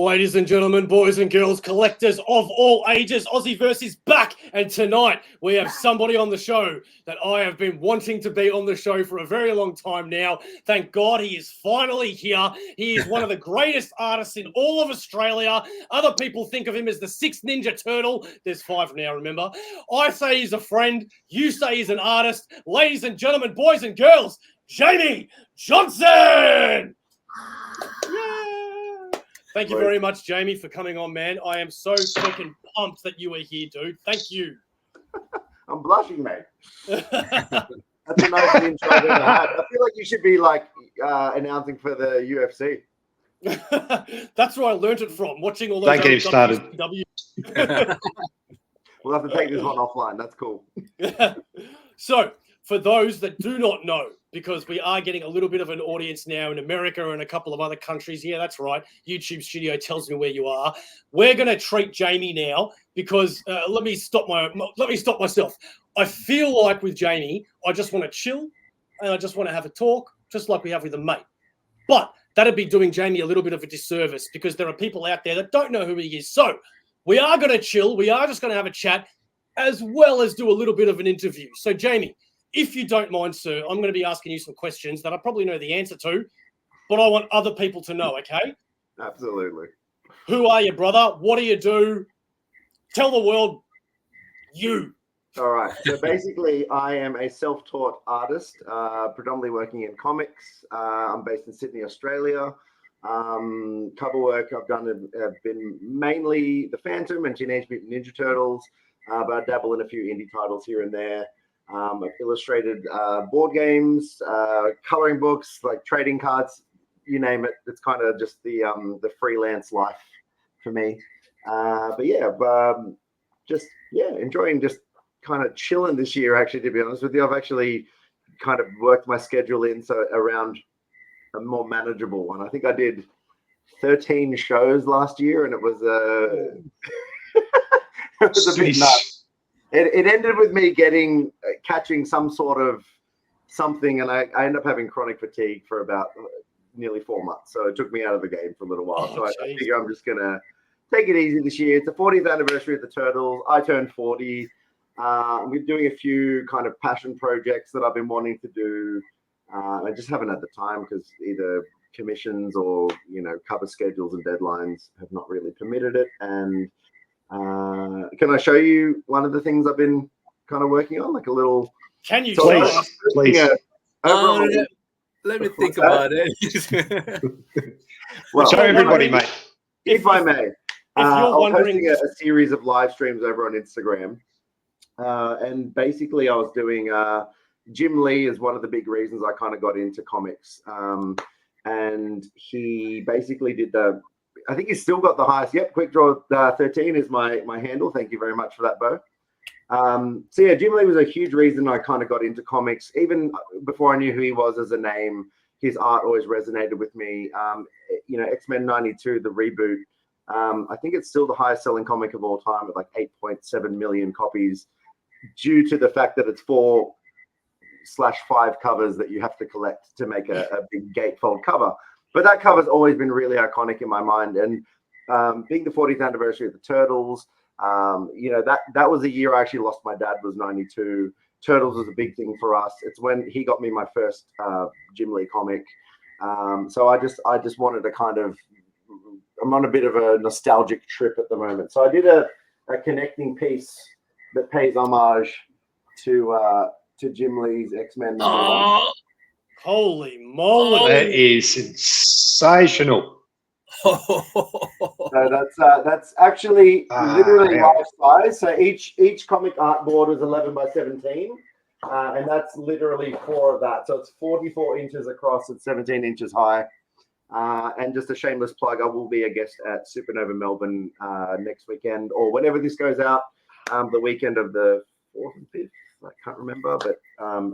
Ladies and gentlemen, boys and girls, collectors of all ages, Aussieverse is back. And tonight we have somebody on the show that I have been wanting to be on the show for a very long time now. Thank God he is finally here. He is one of the greatest artists in all of Australia. Other people think of him as the sixth Ninja Turtle. There's 5 now, remember? I say he's a friend. You say he's an artist. Ladies and gentlemen, boys and girls, Jamie Johnson! Yay! Thank you very much, Jamie, for coming on, man. I am so freaking pumped that you are here, dude. Thank you. I'm blushing, mate. That's a nice intro I've ever had. I feel like you should be announcing for the UFC. That's where I learned it from, watching all those. Don't get him started. We'll have to take this one offline. That's cool. So, for those that do not know, because we are getting a little bit of an audience now in America and a couple of other countries. Yeah, that's right. YouTube Studio tells me where you are. We're going to treat Jamie now because let me stop myself. I feel like with Jamie, I just want to chill and I just want to have a talk, just like we have with a mate. But that'd be doing Jamie a little bit of a disservice because there are people out there that don't know who he is. So we are going to chill. We are just going to have a chat as well as do a little bit of an interview. So Jamie, if you don't mind, sir, I'm going to be asking you some questions that I probably know the answer to, but I want other people to know, okay? Absolutely. Who are you, brother? What do you do? Tell the world you. All right. So basically, I am a self-taught artist, predominantly working in comics. I'm based in Sydney, Australia. Cover work I've done have been mainly The Phantom and Teenage Mutant Ninja Turtles, but I dabble in a few indie titles here and there. I've illustrated board games, coloring books, like trading cards, you name it. It's kind of just the freelance life for me. Enjoying just kind of chilling this year. Actually, to be honest with you, I've actually kind of worked my schedule in so around a more manageable one. I think I did 13 shows last year, and it was it was a bit nuts. It ended with me catching some sort of something, and I ended up having chronic fatigue for about nearly 4 months. So it took me out of the game for a little while. So I figure I'm just going to take it easy this year. It's the 40th anniversary of the Turtles. I turned 40. We're doing a few kind of passion projects that I've been wanting to do. I just haven't had the time because either commissions or, cover schedules and deadlines have not really permitted it. And can I show you one of the things I've been kind of working on, like a little? Can you show us? Please. Let me think about it. Well, show everybody, mate. If I may, I'm hosting a series of live streams over on Instagram, and basically I was doing. Jim Leigh is one of the big reasons I kind of got into comics, and he basically did I think he's still got the highest. Yep, Quick Draw 13 is my handle. Thank you very much for that, Bo. Jim Leigh was a huge reason I kind of got into comics. Even before I knew who he was as a name, his art always resonated with me. X-Men 92, the reboot. I think it's still the highest selling comic of all time at like 8.7 million copies, due to the fact that it's 4/5 covers that you have to collect to make a big gatefold cover. But that cover's always been really iconic in my mind. And being the 40th anniversary of the Turtles, that was the year I actually lost my dad, was 92. Turtles was a big thing for us. It's when he got me my first Jim Leigh comic. So I just wanted to kind of, I'm on a bit of a nostalgic trip at the moment. So I did a connecting piece that pays homage to Jim Leigh's X-Men #1. Holy moly! That is sensational. So that's actually literally life size. So each comic art board is 11 by 17, and that's literally 4 of that. So it's 44 inches across and 17 inches high. And just a shameless plug, I will be a guest at Supernova Melbourne next weekend, or whenever this goes out, the weekend of the 4th and 5th. I can't remember, but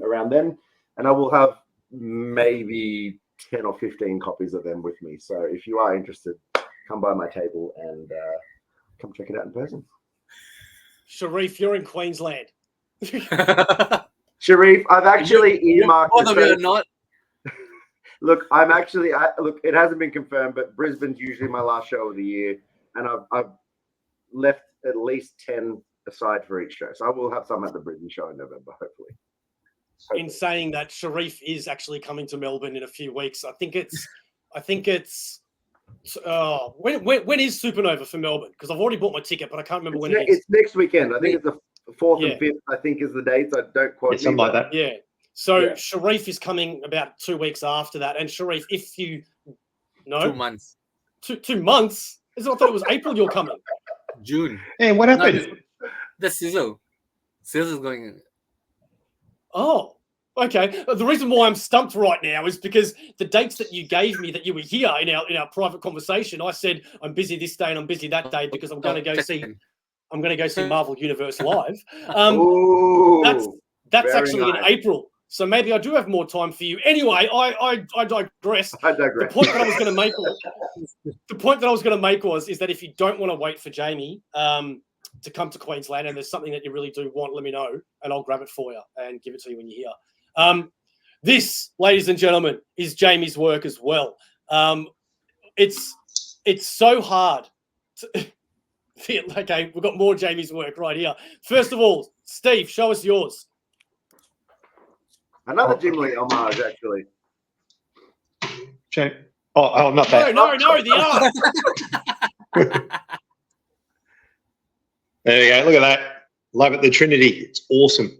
around then. And I will have maybe 10 or 15 copies of them with me. So if you are interested, come by my table and come check it out in person. Sharif, you're in Queensland. Sharif, I've actually earmarked. Whether or not. Look, look. It hasn't been confirmed, but Brisbane's usually my last show of the year, and I've left at least 10 aside for each show. So I will have some at the Brisbane show in November, hopefully. In saying that, Sharif is actually coming to Melbourne in a few weeks. I think it's when is Supernova for Melbourne? Because I've already bought my ticket, but I can't remember when it is. It's next weekend. I think it's the 4th and 5th, I think is the dates. I don't quite something like that. Yeah. So Sharif is coming about 2 weeks after that. And Sharif, if you know 2 months. 2 months? I thought it was April you're coming. June. Hey, what happened? The Sizzle. Sizzle is going in. Oh, okay. The reason why I'm stumped right now is because the dates that you gave me that you were here in our private conversation, I said I'm busy this day and I'm busy that day because I'm going to go see Marvel Universe live. That's actually in April. So maybe I do have more time for you. Anyway, I digress. The point that I was going to make is that if you don't want to wait for Jamie to come to Queensland and there's something that you really do want, let me know and I'll grab it for you and give it to you when you're here. This, ladies and gentlemen, is Jamie's work as well. It's so hard. Okay, we've got more Jamie's work right here. First of all, Steve, show us yours. Another Jim Leigh homage, actually. Oh, not that. No, the art. There you go. Look at that. Love it. The Trinity. It's awesome.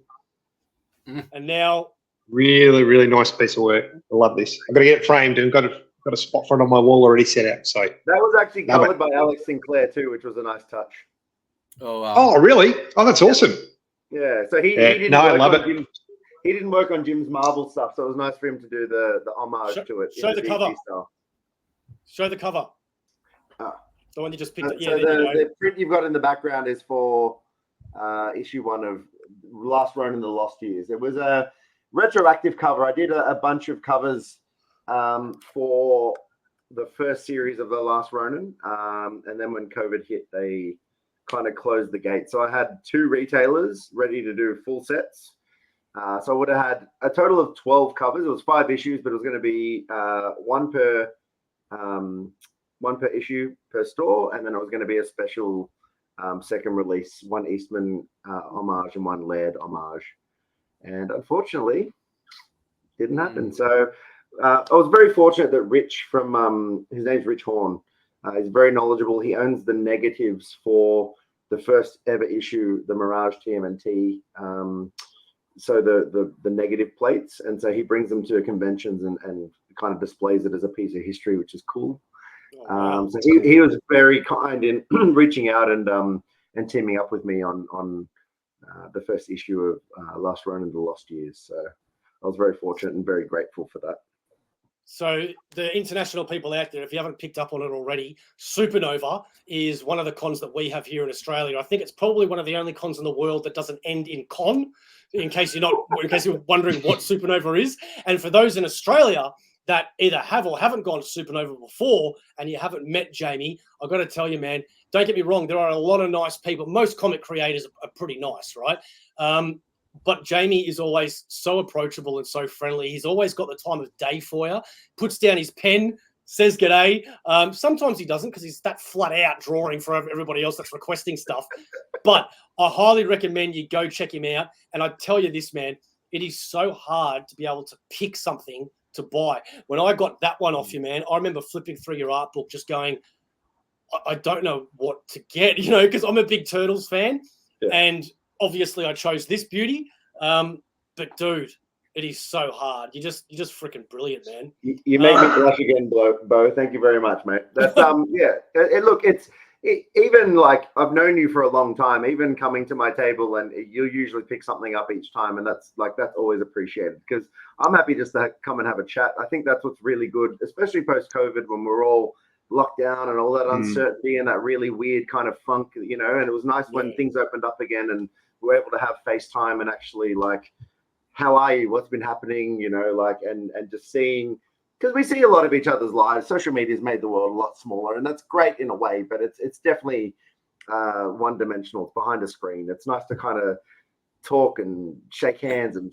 And now, really, really nice piece of work. I love this. I've got to get it framed and got a spot for it on my wall already set out. So that was actually covered by Alex Sinclair too, which was a nice touch. Oh wow. Oh really? Oh, that's awesome. Yeah. So he didn't. I love it. He didn't work on Jim's Marvel stuff, so it was nice for him to do the homage to it. Show the cover. Show the cover. The one you just picked up. Yeah, so the print you've got in the background is for issue 1 of Last Ronin: The Lost Years. It was a retroactive cover. I did a bunch of covers for the first series of The Last Ronin, and then when COVID hit, they kind of closed the gate. So I had 2 retailers ready to do full sets. So I would have had a total of 12 covers. It was 5 issues, but it was going to be one per issue per store, and then it was going to be a special second release, 1 Eastman homage and 1 Laird homage. And unfortunately, didn't happen. So I was very fortunate that Rich from his name's Rich Horn. He's very knowledgeable. He owns the negatives for the first ever issue, the Mirage TMNT. So the negative plates, and so he brings them to conventions and kind of displays it as a piece of history, which is cool. So he was very kind in reaching out and teaming up with me on the first issue of Last Ronin: The Lost Years. So I was very fortunate and very grateful for that. So the international people out there, if you haven't picked up on it already, Supernova is one of the cons that we have here in Australia. I think it's probably one of the only cons in the world that doesn't end in con, in case you're wondering what Supernova is. And for those in Australia that either have or haven't gone to Supernova before and you haven't met Jamie, I've got to tell you, man, don't get me wrong, there are a lot of nice people. Most comic creators are pretty nice, right? But Jamie is always so approachable and so friendly. He's always got the time of day for you, puts down his pen, says g'day. Sometimes he doesn't because he's that flat out drawing for everybody else that's requesting stuff. But I highly recommend you go check him out. And I tell you this, man, it is so hard to be able to pick something to buy. When I got that one off you, man, I remember flipping through your art book just going, I don't know what to get, because I'm a big Turtles fan. Yeah. And obviously I chose this beauty. But dude, it is so hard. You're just freaking brilliant, man. You made me blush again, Bo. Thank you very much, mate. That's look, even like I've known you for a long time, even coming to my table and you'll usually pick something up each time. And that's always appreciated because I'm happy just to come and have a chat. I think that's what's really good, especially post-COVID when we're all locked down and all that uncertainty and that really weird kind of funk, and it was nice when things opened up again and we were able to have FaceTime and actually like, how are you? What's been happening? And just seeing, because we see a lot of each other's lives. Social media's made the world a lot smaller, and that's great in a way, but it's definitely one-dimensional. It's behind a screen. It's nice to kind of talk and shake hands and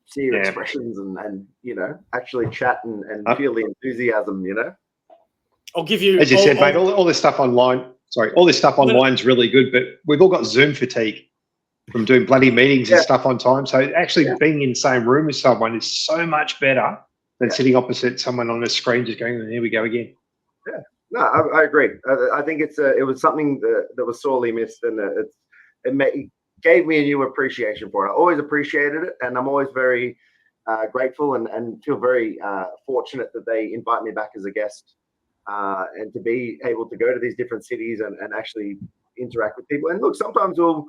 see your expressions and actually chat and feel the enthusiasm. I'll give you, as you said, mate. All this stuff online. Sorry, all this stuff online is really good, but we've all got Zoom fatigue from doing bloody meetings and stuff on time. So actually being in the same room with someone is so much better than sitting opposite someone on a screen just going, "Here we go again." Yeah, no, I agree. I think it was something that was sorely missed, and it gave me a new appreciation for it. I always appreciated it, and I'm always very grateful and feel very fortunate that they invite me back as a guest. And to be able to go to these different cities and actually interact with people. And look, sometimes we'll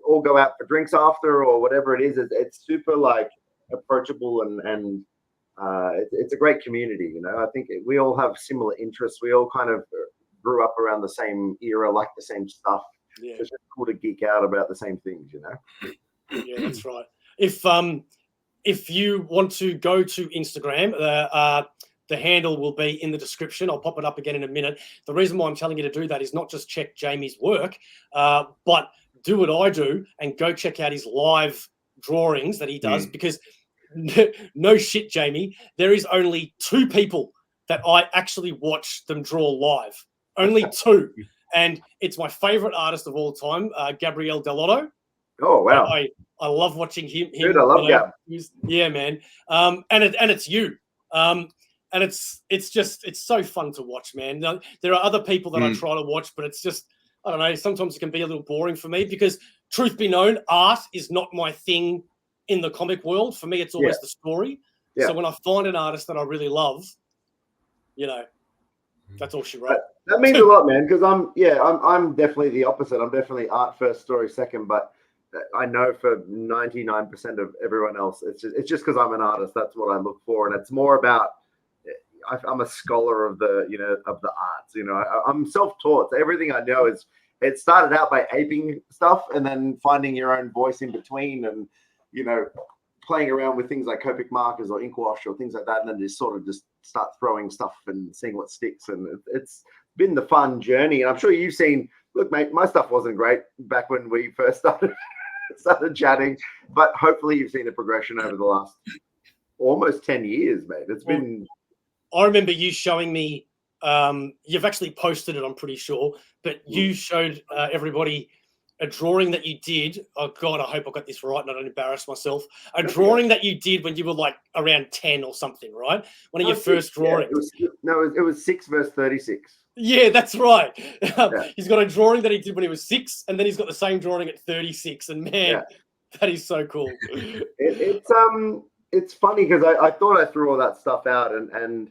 all go out for drinks after or whatever it is. It's super like approachable and it's a great community. I think we all have similar interests. We all kind of grew up around the same era, like the same stuff. Yeah. It's just cool to geek out about the same things, Yeah, that's right. If you want to go to Instagram, the handle will be in the description. I'll pop it up again in a minute. The reason why I'm telling you to do that is not just check Jamie's work, but do what I do and go check out his live drawings that he does because no shit, Jamie, there is only 2 people that I actually watch them draw live. Only 2. And it's my favorite artist of all time, Gabriel Dell'Otto. Oh, wow. I love watching him. Dude, I love Gab. Yeah, man. And it's you. And it's so fun to watch, man. There are other people that I try to watch, but it's just, I don't know, sometimes it can be a little boring for me because truth be known, art is not my thing in the comic world. For me, it's always the story. Yeah. So when I find an artist that I really love, that's all she wrote. That means a lot, man, because I'm definitely the opposite. I'm definitely art first, story second, but I know for 99% of everyone else, it's just because I'm an artist, that's what I look for. And it's more about, I'm a scholar of the arts. I'm self-taught. So everything I know it started out by aping stuff and then finding your own voice in between and, playing around with things like Copic markers or ink wash or things like that. And then just sort of just start throwing stuff and seeing what sticks. And it's been the fun journey. And I'm sure you've seen, look, mate, my stuff wasn't great back when we first started chatting, but hopefully you've seen the progression over the last almost 10 years, mate. It's been... I remember you showing me, you've actually posted it, I'm pretty sure, but you showed everybody a drawing that you did. Oh, God, I hope I got this right and I don't embarrass myself. A drawing that you did when you were like around 10 or something, right? One of your first drawings. It was 6 verse 36. Yeah, that's right. He's got a drawing that he did when he was 6, and then he's got the same drawing at 36. And man, that is so cool. It's funny because I thought I threw all that stuff out and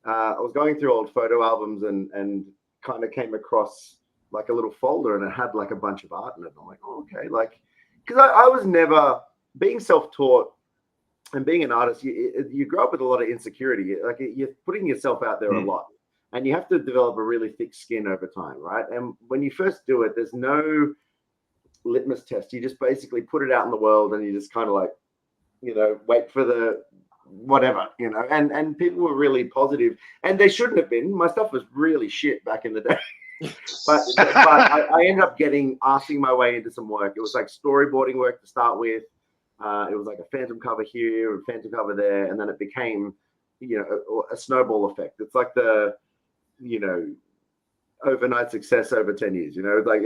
I was going through old photo albums and kind of came across like a little folder and it had like a bunch of art in it. I'm like, oh, okay. Like, because I was never, being self-taught and being an artist, you grow up with a lot of insecurity. Like you're putting yourself out there a lot and you have to develop a really thick skin over time, right? And when you first do it, there's no litmus test. You just basically put it out in the world and you just kind of like, wait for the whatever, and people were really positive and they shouldn't have been. My stuff was really shit back in the day. but I ended up asking my way into some work. It was like storyboarding work to start with. It was like a phantom cover here, a phantom cover there, and then it became, a snowball effect. It's like the, overnight success over 10 years. Like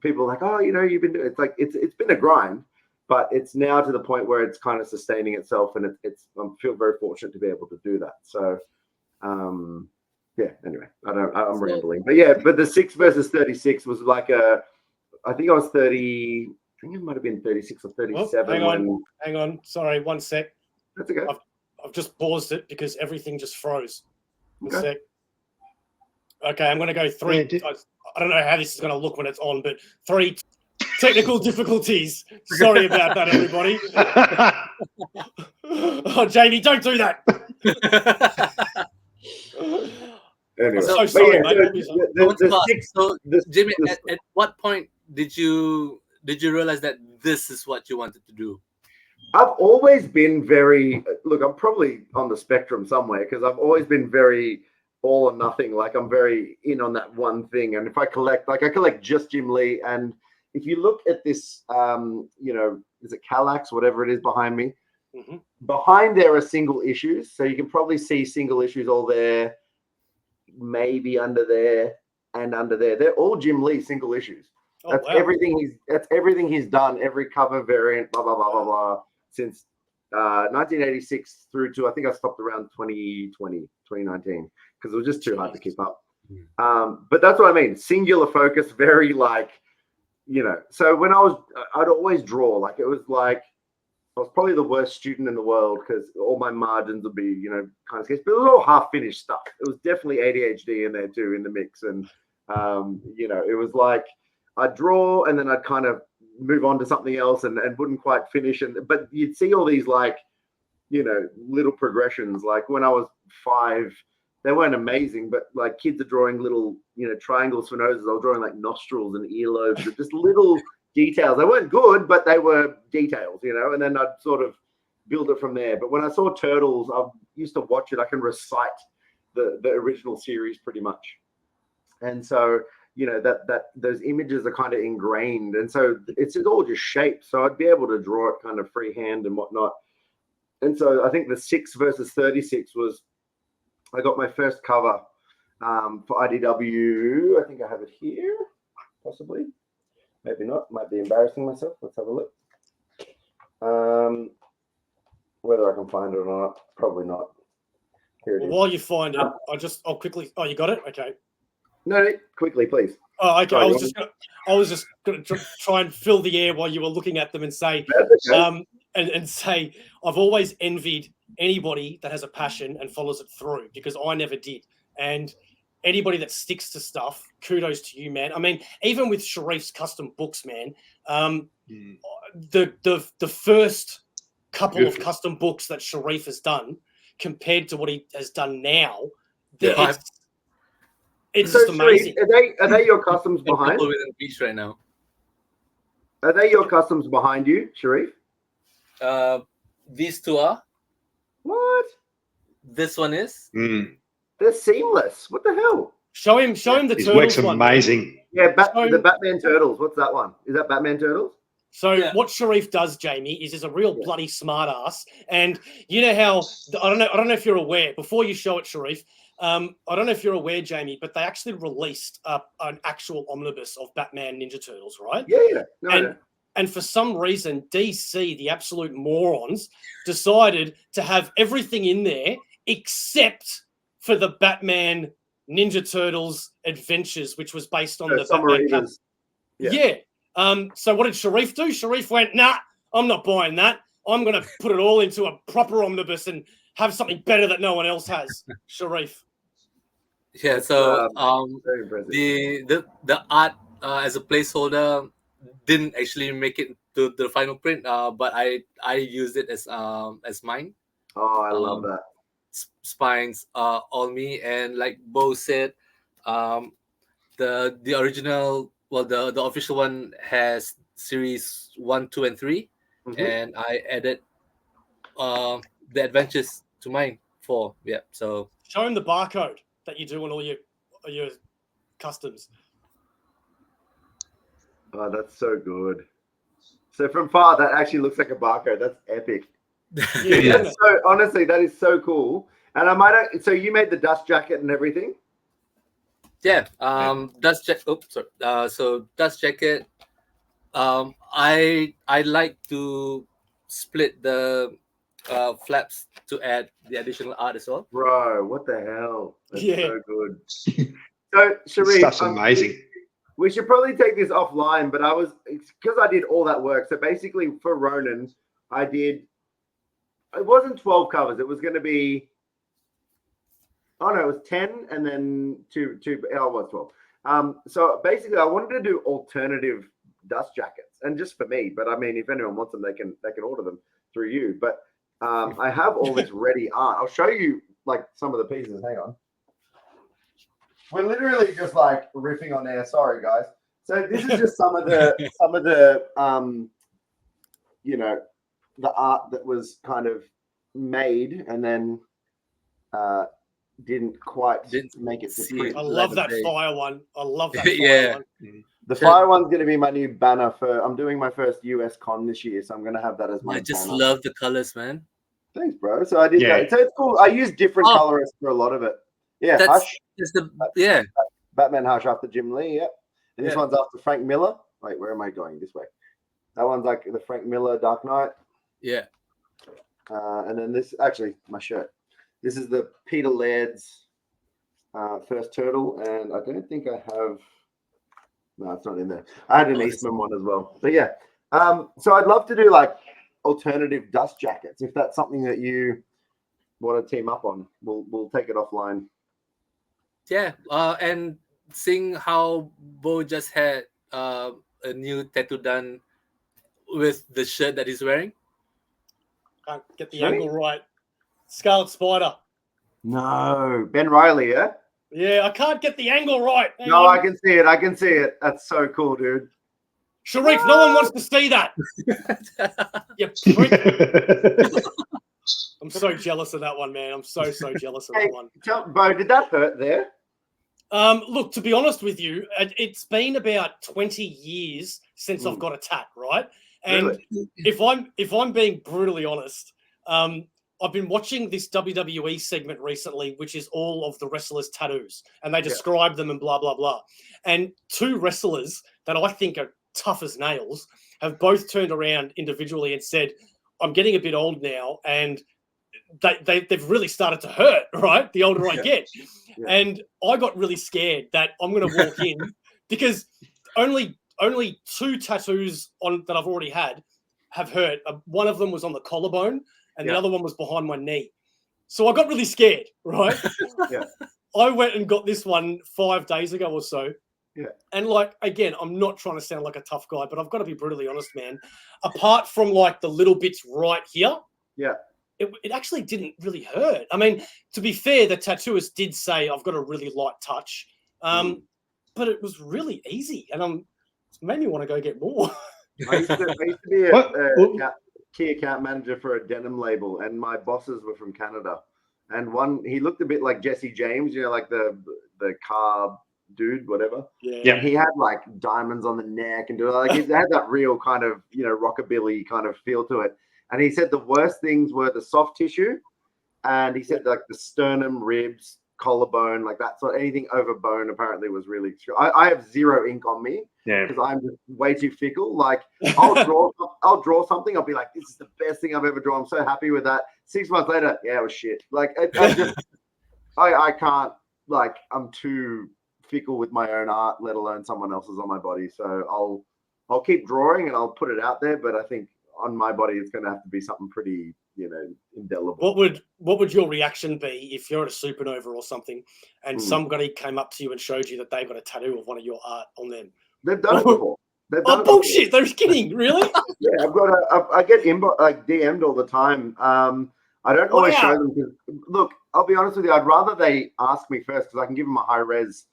people are like, oh, you've been doing. It's like it's been a grind, but it's now to the point where it's kind of sustaining itself, and I feel very fortunate to be able to do that. So. Anyway, I'm rambling, but the 6 versus 36 was like I think I was 30, I think it might have been 36 or 37. Oh, hang on. Sorry, one sec. That's okay. I've just paused it because everything just froze. One sec. Okay, I'm going to go 3. Yeah, I don't know how this is going to look when it's on, but 3 technical difficulties. Sorry about that, everybody. Oh, Jamie, don't do that. Anyway, so sorry, mate. Jimmy, at what point did you realize that this is what you wanted to do? I've always been very, look, I'm probably on the spectrum somewhere because I've always been very all or nothing. Like I'm very in on that one thing. And if I collect just Jim Lee. And if you look at this, is it Kallax, whatever it is behind me. Mm-hmm. Behind there are single issues, so you can probably see single issues all there, maybe under there and under there. They're all Jim Lee single issues. That's everything he's done, every cover variant, blah blah blah blah blah, since 1986 through to I think I stopped around 2019 because it was just too hard to keep up. But that's what I mean. Singular focus, very like, So when I'd always draw. Like it was like I was probably the worst student in the world because all my margins would be, kind of sketchy. But it was all half finished stuff. It was definitely ADHD in there too in the mix, and it was like I'd draw and then I'd kind of move on to something else and wouldn't quite finish. But you'd see all these like, little progressions. Like when I was 5, they weren't amazing, but like kids are drawing little, triangles for noses. I was drawing like nostrils and earlobes, and just little details. They weren't good, but they were details, and then I'd sort of build it from there. But when I saw Turtles, I used to watch it. I can recite the original series pretty much. And so, that those images are kind of ingrained. And so it's all just shapes. So I'd be able to draw it kind of freehand and whatnot. And so I think the 6 versus 36 was, I got my first cover for IDW. I think I have it here, possibly. Maybe not. Might be embarrassing myself. Let's have a look. Whether I can find it or not, probably not. Here it is. While you find it, I'll quickly. Oh, you got it? Okay. No, quickly, please. Oh, okay. Sorry, I was just going to try and fill the air while you were looking at them and say, and say, I've always envied anybody that has a passion and follows it through because I never did. And anybody that sticks to stuff, kudos to you, man. I mean, even with Sharif's custom books, man, the first couple of custom books that Sharif has done compared to what he has done now, it's just amazing. Are they your customs behind? Within the beach right now. Are they your customs behind you, Sharif? These two are. What? This one is. They're seamless. What the hell? Show him the His Turtles work's one. amazing. Yeah, the Batman Turtles. What's that one? Is that Batman Turtles? So what Sharif does, Jamie, is he's a real bloody smart ass. And you know how I don't know if you're aware. Before you show it, Sharif, I don't know if you're aware, Jamie, but they actually released an actual omnibus of Batman Ninja Turtles, right? Yeah. And for some reason, DC, the absolute morons, decided to have everything in there except for the Batman Ninja Turtles Adventures, which was based on the Batman. So what did Sharif do? Sharif went, nah, I'm not buying that. I'm going to put it all into a proper omnibus and have something better that no one else has. Sharif. Yeah, so the art as a placeholder didn't actually make it to the final print, but I used it as mine. Oh, I love that. Spines all me, and like Beau said, the original, the official one has series 1, 2, and 3, and I added the adventures to mine 4. Yeah, so show him the barcode that you do on all your customs. Oh, that's so good. So from far, that actually looks like a barcode. That's epic. So honestly, that is so cool. And so you made the dust jacket and everything? Yeah. Dust jacket. Oops, sorry. So dust jacket. I like to split the flaps to add the additional art as well. Bro, what the hell? That's so good. So Sharif, Stuff's amazing. We should probably take this offline, but because I did all that work. So basically for Ronin, it wasn't 12 covers. It was going to be, it was 10 and then two. It was 12. So basically I wanted to do alternative dust jackets and just for me, but I mean, if anyone wants them, they can order them through you. But I have all this ready art. I'll show you like some of the pieces. Hang on. We're literally just like riffing on air. Sorry, guys. So this is just some of the the art that was kind of made and then didn't quite make it to print. I love that fire one. I love that fire one. The fire one's going to be my new banner for. I'm doing my first US con this year, so I'm going to have that as my. I just banner. love the colors, man. Thanks, bro. So I did that. So it's cool. I use different colorists for a lot of it. Yeah, Hush. Batman Hush after Jim Lee. Yep. And this one's after Frank Miller. Wait, where am I going? This way. That one's like the Frank Miller Dark Knight. Yeah. And then this, actually, my shirt. This is the Peter Laird's first turtle, and I don't think I have. No, it's not in there. I had an Eastman one as well. But yeah. So I'd love to do like alternative dust jackets if that's something that you want to team up on. We'll take it offline. Yeah. And seeing how Bo just had a new tattoo done with the shirt that he's wearing. Can't get the angle right. Scarlet Spider. No, Ben Riley, yeah? Yeah, I can't get the angle right. Hang no, on. I can see it. I can see it. That's so cool, dude. Sharif, no one wants to see that. You prick. I'm so jealous of that one, man. I'm so jealous of that one. Bo, did that hurt there? Look, to be honest with you, it's been about 20 years since I've got a tat, right? And Really? if I'm being brutally honest, I've been watching this WWE segment recently, which is all of the wrestlers' tattoos, and they describe them and blah, blah, blah. And two wrestlers that I think are tough as nails have both turned around individually and said, I'm getting a bit old now, and they've really started to hurt, right? The older I get. Yeah. And I got really scared that I'm going to walk in because only two tattoos that I've already had have hurt. One of them was on the collarbone, and the other one was behind my knee. So I got really scared, right? I went and got this one 5 days ago or so. Yeah. And like, again, I'm not trying to sound like a tough guy, but I've got to be brutally honest, man. Apart from like the little bits right here, it actually didn't really hurt. I mean, to be fair, the tattooist did say I've got a really light touch, but it was really easy, and it's made me want to go get more. I used to be a key account manager for a denim label, and my bosses were from Canada. And he looked a bit like Jesse James, you know, like the car dude, whatever. Yeah. And he had like diamonds on the neck and like he had that real kind of, you know, rockabilly kind of feel to it. And he said the worst things were the soft tissue, and he said like the sternum, ribs, collarbone, like that sort. Anything over bone apparently was really true. I have zero ink on me because I'm just way too fickle. Like I'll draw something. I'll be like, this is the best thing I've ever drawn. I'm so happy with that. 6 months later, it was shit. Like I can't. Like I'm too fickle with my own art, let alone someone else's on my body. So I'll keep drawing and I'll put it out there. But I think on my body, it's going to have to be something pretty, you know, indelible. What would your reaction be if you're at a Supernova or something and somebody came up to you and showed you that they've got a tattoo of one of your art on them? They've done it before. Bullshit! They're kidding, really? Yeah, I get DM'd all the time. I don't always show them because, look, I'll be honest with you. I'd rather they ask me first because I can give them a high res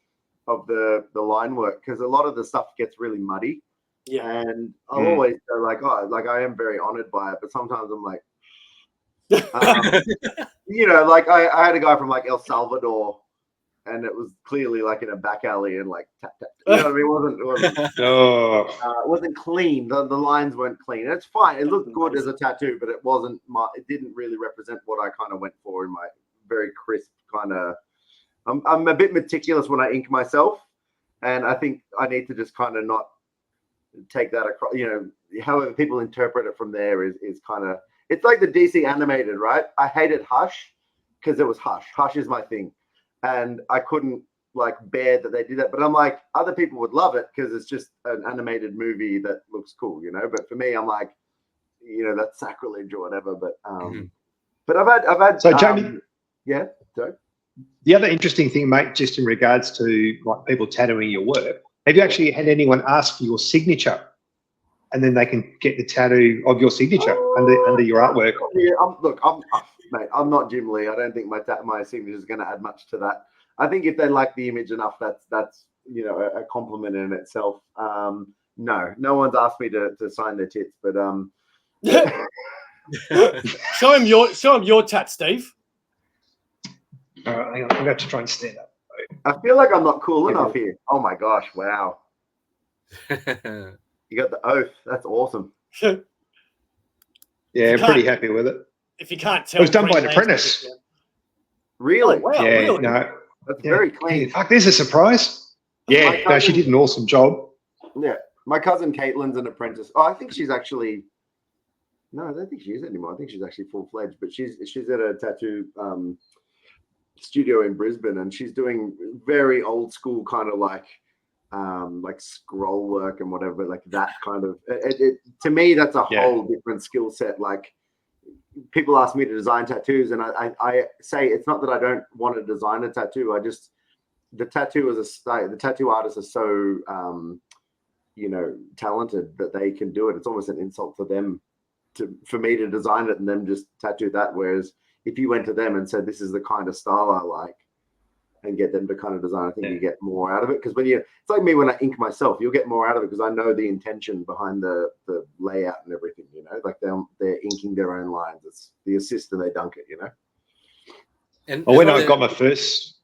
of the line work, because a lot of the stuff gets really muddy. Yeah, and I'll always go like, I am very honored by it, but sometimes I'm like, you know, like I had a guy from like El Salvador, and it was clearly like in a back alley and like tap tap. You know what I mean? It wasn't clean. The lines weren't clean. It's fine. It looked good as a tattoo, but it wasn't. It didn't really represent what I kind of went for in my very crisp kind of. I'm a bit meticulous when I ink myself, and I think I need to just kind of not take that across, you know, however people interpret it from there is kind of, it's like the DC animated, right? I hated Hush because it was Hush. Hush is my thing. And I couldn't like bear that they did that. But I'm like, other people would love it because it's just an animated movie that looks cool, you know? But for me, I'm like, you know, that's sacrilege or whatever. But but I've had so Jamie, sorry. The other interesting thing, mate, just in regards to like people tattooing your work, have you actually had anyone ask for your signature, and then they can get the tattoo of your signature under your artwork? Yeah, mate, I'm not Jim Lee. I don't think my signature is going to add much to that. I think if they like the image enough, that's you know a compliment in itself. No one's asked me to sign their tits, but show him your tat, Steve. All right, hang on. I'm going to try and stand up. I feel like I'm not cool enough here. Oh my gosh! Wow. You got the oath. That's awesome. Yeah, I'm pretty happy with it. If you can't tell, It was done by an apprentice. Really? Oh, wow, Yeah, really? no. That's very clean. Fuck, there's a surprise. Yeah, no, she did an awesome job. Yeah. My cousin Caitlin's an apprentice. Oh, I think she's actually... No, I don't think she is anymore. I think she's actually full-fledged. But she's at a tattoo studio in Brisbane, and she's doing very old school kind of like scroll work and whatever, like that kind of... to me, that's a whole different skill set. Like, people ask me to design tattoos, and I say it's not that I don't want to design a tattoo. The tattoo artists are so talented that they can do it. It's almost an insult for them for me to design it and them just tattoo that. Whereas if you went to them and said, this is the kind of style I like, and get them to kind of design, I think you get more out of it. Because it's like me when I ink myself, you'll get more out of it because I know the intention behind the layout and everything, like they're inking their own lines. It's the assist and they dunk it, And when I got my first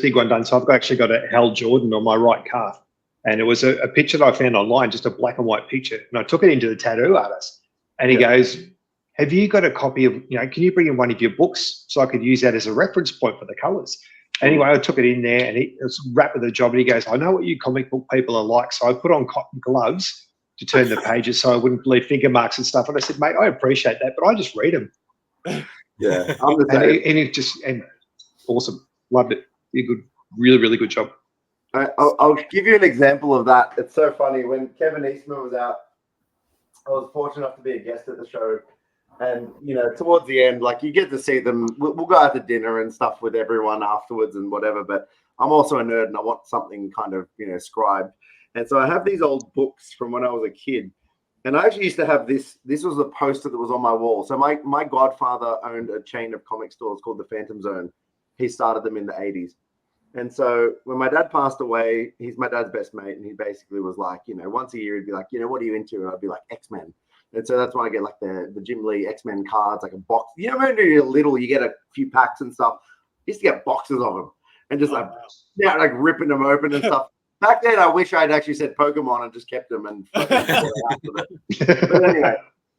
big one done, so I've actually got a Hal Jordan on my right calf, and it was a picture that I found online, just a black and white picture, and I took it into the tattoo artist, and he goes, have you got a copy of, can you bring in one of your books so I could use that as a reference point for the colors? Anyway, I took it in there, and it was wrapped with the job, and he goes, I know what you comic book people are like, so I put on cotton gloves to turn the pages so I wouldn't leave finger marks and stuff. And I said, mate, I appreciate that, but I just read them. Yeah, I'm the same. And awesome. Loved it. You good, really, really good job. I'll give you an example of that. It's so funny. When Kevin Eastman was out, I was fortunate enough to be a guest at the show. And, towards the end, like, you get to see them. We'll go out to dinner and stuff with everyone afterwards and whatever. But I'm also a nerd and I want something kind of, scribed. And so I have these old books from when I was a kid. And I actually used to have this. This was the poster that was on my wall. So my godfather owned a chain of comic stores called the Phantom Zone. He started them in the 80s. And so when my dad passed away, he's my dad's best mate. And he basically was like, once a year, he'd be like, what are you into? And I'd be like, X-Men. And so that's why I get like the Jim Lee X-Men cards, like a box. When you're little, you get a few packs and stuff. I used to get boxes of them and just like ripping them open and stuff. Back then, I wish I'd actually said Pokemon and just kept them and But anyway,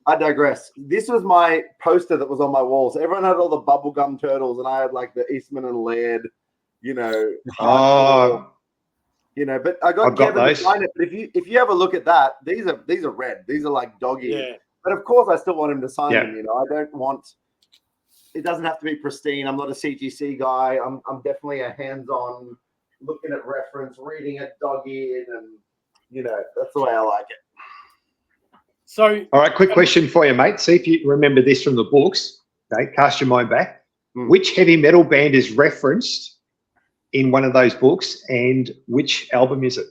I digress. This was my poster that was on my wall. So everyone had all the bubblegum turtles, and I had like the Eastman and Laird, but I got Kevin to sign it. But if you have a look at that, these are red. These are like dog ears. Yeah. But of course, I still want him to sign them. I don't want. It doesn't have to be pristine. I'm not a CGC guy. I'm definitely a hands-on, looking at reference, reading it, dog-eared, and that's the way I like it. So, all right, quick question for you, mate. See if you remember this from the books. Okay, cast your mind back. Which heavy metal band is referenced in one of those books, and which album is it?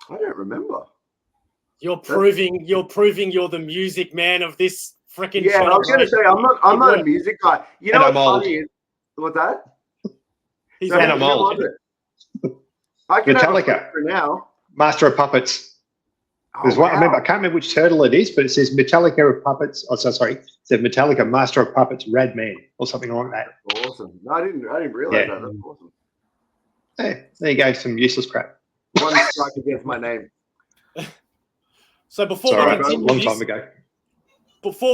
I don't remember. You're proving you're the music man of this freaking. Yeah, I was going to say I'm not a music guy. What's funny is what's that? He's I'm old. I can Metallica for now. Master of Puppets. There's one. I can't remember which turtle it is, but it says Metallica of Puppets. Oh, sorry. It said Metallica Master of Puppets, Rad Man, or something like that. That's awesome. No, I didn't realize that. That's awesome. Hey, there you go. Some useless crap. One strike against my name. So before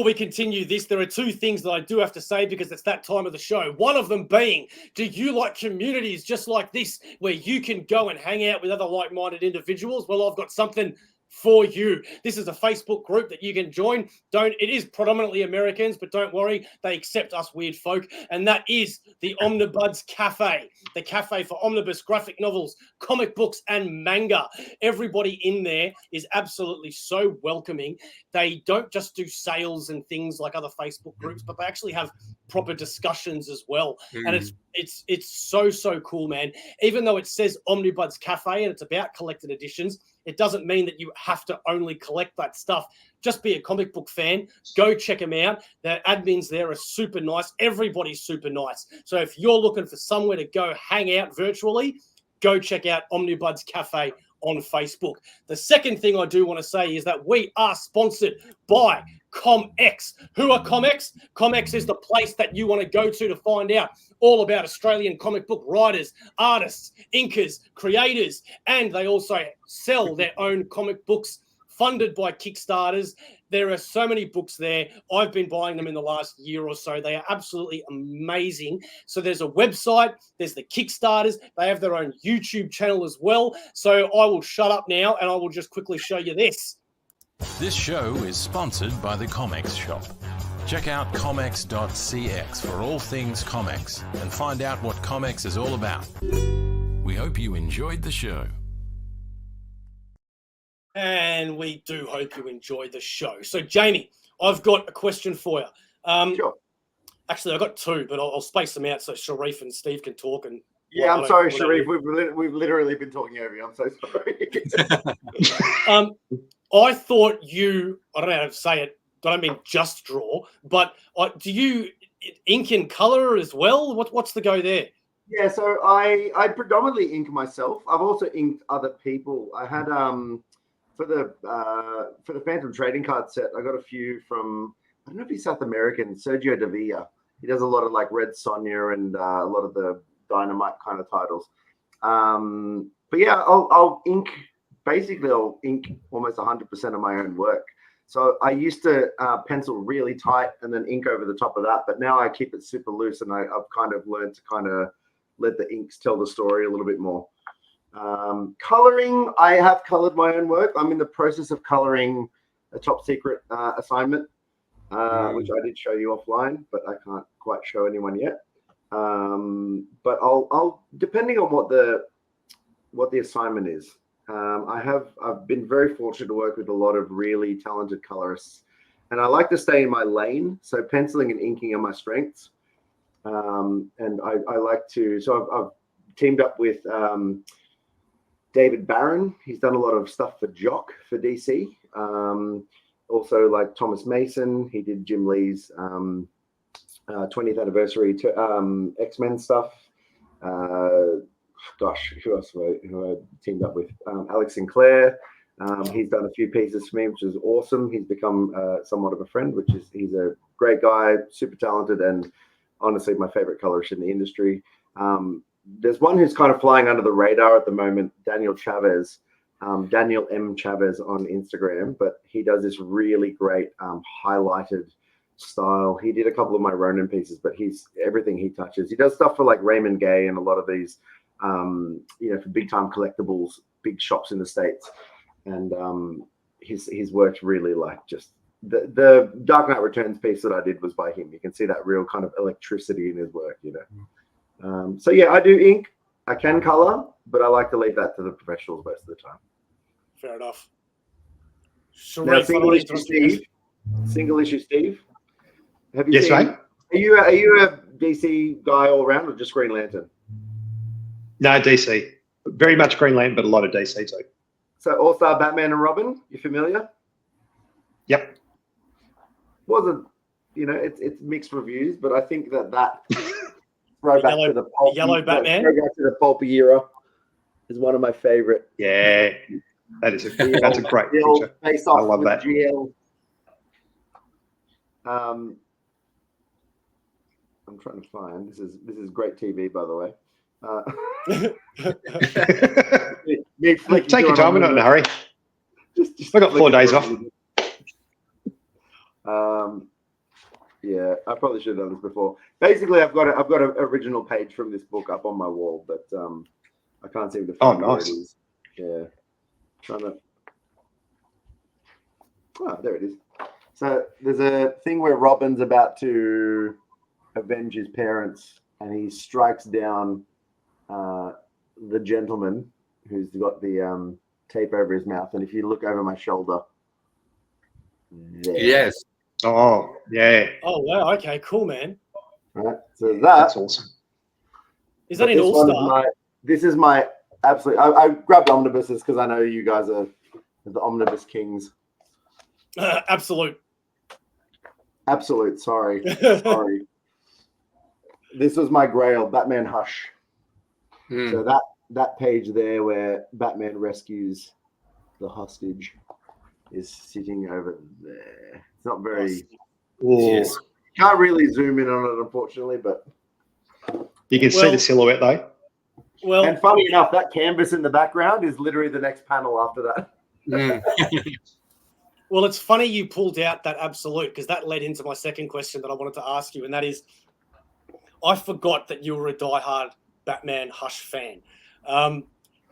we continue this, there are two things that I do have to say because it's that time of the show. One of them being, do you like communities just like this where you can go and hang out with other like-minded individuals? Well, I've got something for you. This is a Facebook group that you can join. It is predominantly Americans, but don't worry, they accept us weird folk. And that is the Omnibuds Cafe, the cafe for omnibus graphic novels, comic books, and manga. Everybody in there is absolutely so welcoming. They don't just do sales and things like other Facebook groups, but they actually have proper discussions as well. And it's so cool, man. Even though it says Omnibuds Cafe and it's about collected editions, it doesn't mean that you have to only collect that stuff. Just be a comic book fan. Go check them out. The admins there are super nice. Everybody's super nice. So if you're looking for somewhere to go hang out virtually, go check out Omnibuds Cafe on Facebook. The second thing I do want to say is that we are sponsored by ComX. Who are ComX? ComX is the place that you want to go to find out all about Australian comic book writers, artists, inkers, creators, and they also sell their own comic books funded by Kickstarters. There are so many books there. I've been buying them in the last year or so. They are absolutely amazing. So there's a website, there's the Kickstarters. They have their own YouTube channel as well. So I will shut up now and I will just quickly show you this. This show is sponsored by the Comics Shop. Check out comics.cx for all things comics and find out what comics is all about. We hope you enjoyed the show. And we do hope you enjoyed the show. So, Jamie, I've got a question for you. Sure. Actually, I've got two, but I'll space them out so Sharif and Steve can talk. And yeah, I'm sorry, Sharif. We've literally been talking over you. I'm so sorry. I thought you, I don't know how to say it, I don't mean just draw, but do you ink in color as well? What's the go there? Yeah, so I predominantly ink myself. I've also inked other people. I had for the Phantom trading card set, I got a few from, I don't know if he's South American, Sergio Davia. He does a lot of like Red Sonja and a lot of the Dynamite kind of titles. But yeah, I'll ink almost 100% of my own work. So I used to pencil really tight and then ink over the top of that, but now I keep it super loose, and I've kind of learned to kind of let the inks tell the story a little bit more. Coloring, I have colored my own work. I'm in the process of coloring a top secret assignment, which I did show you offline, but I can't quite show anyone yet. But I'll depending on what the assignment is. I've been very fortunate to work with a lot of really talented colorists, and I like to stay in my lane. So penciling and inking are my strengths. And I like to, so I've teamed up with David Barron. He's done a lot of stuff for Jock for DC. Also like Thomas Mason. He did Jim Lee's 20th anniversary to X-Men stuff. Gosh, who else who I teamed up with? Alex Sinclair. He's done a few pieces for me, which is awesome. He's become somewhat of a friend, he's a great guy, super talented, and honestly my favorite colorist in the industry. There's one who's kind of flying under the radar at the moment, Daniel Chavez, Daniel M. Chavez on Instagram, but he does this really great highlighted style. He did a couple of my Ronin pieces, but everything he touches. He does stuff for like Raymond Gay and a lot of these, for big time collectibles, big shops in the States. And his work's really like just the Dark Knight Returns piece that I did was by him. You can see that real kind of electricity in his work, So yeah, I do ink. I can color, but I like to leave that to the professionals most of the time. Fair enough. Now, single issue Steve. Have you yes, seen? mate. Are you a DC guy all around, or just Green Lantern? No, DC. Very much Green Lantern, but a lot of DC too. So All-Star Batman and Robin, you familiar? Yep. Wasn't, it's mixed reviews, but I think that throwback to the pulp, yellow Batman, throwback to the pulpy era is one of my favorite. Yeah, that's a great picture. Face off I love with that. GL. I'm trying to find. This is great TV, by the way. Take your time. We're not in a hurry. We've got 4 days off. Yeah, I probably should have done this before. Basically, I've got an original page from this book up on my wall, but I can't seem to find where it is. Yeah, there it is. So there's a thing where Robin's about to avenge his parents, and he strikes down the gentleman who's got the tape over his mouth. And if you look over my shoulder, there. Yes. Oh, yeah. Oh, wow. Okay, cool, man. Right. So That's awesome. Is that in All-Star? This is my absolute. I grabbed omnibuses because I know you guys are the omnibus kings. Absolute. Sorry. This was my Grail, Batman Hush. So that page there where Batman rescues the hostage is sitting over there. It's not very. Yes. Can't really zoom in on it, unfortunately, but You can see the silhouette though. Well, and funny enough, that canvas in the background is literally the next panel after that. Well, it's funny you pulled out that absolute, because that led into my second question that I wanted to ask you, and that is, I forgot that you were a diehard Batman Hush fan.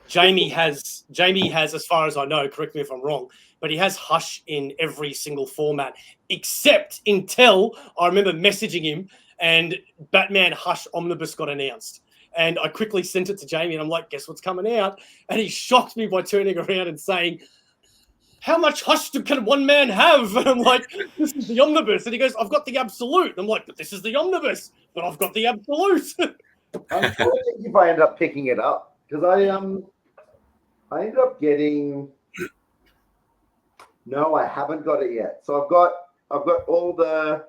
Jamie has, as far as I know, correct me if I'm wrong, but he has Hush in every single format, except until I remember messaging him and Batman Hush Omnibus got announced. And I quickly sent it to Jamie and I'm like, guess what's coming out? And he shocked me by turning around and saying, how much Hush can one man have? And I'm like, this is the Omnibus. And he goes, I've got the Absolute. And I'm like, but this is the Omnibus, but I've got the Absolute. I'm trying to think if I end up picking it up, because I ended up getting. No, I haven't got it yet. So I've got all the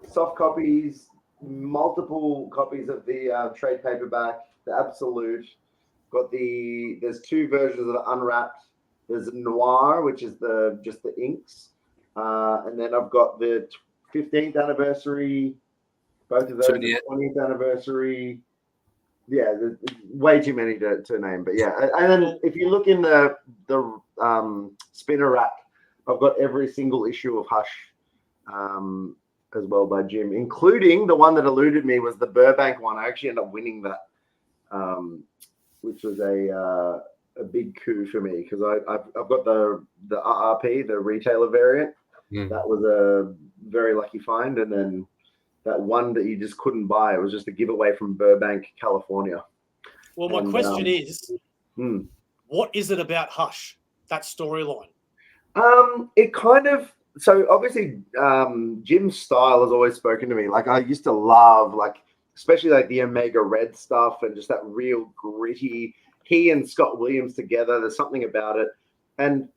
soft copies, multiple copies of the trade paperback, the Absolute. There's two versions that are unwrapped. There's Noir, which is just the inks, and then I've got the 15th anniversary, both of those, the 20th anniversary. Yeah, there's way too many to name, but yeah. And then if you look in the spinner rack, I've got every single issue of Hush as well by Jim, including the one that eluded me was the Burbank one. I actually ended up winning that, which was a big coup for me, because I've got the RRP, the retailer variant. That was a very lucky find, and then that one that you just couldn't buy, it was just a giveaway from Burbank, California. Well, my question is, what is it about Hush, that storyline? It kind of, so obviously Jim's style has always spoken to me. Like, I used to love, like, especially like the Omega Red stuff and just that real gritty. He and Scott Williams together, there's something about it. And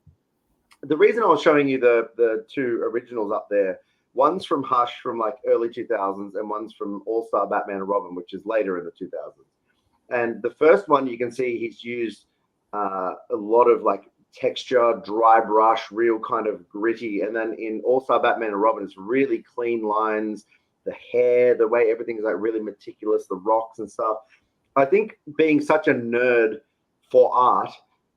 the reason I was showing you the two originals up there, one's from Hush from like early 2000s and one's from All-Star Batman and Robin, which is later in the 2000s. And the first one, you can see he's used a lot of like texture, dry brush, real kind of gritty. And then in All-Star Batman and Robin, it's really clean lines, the hair, the way everything's like really meticulous, the rocks and stuff. I think being such a nerd for art,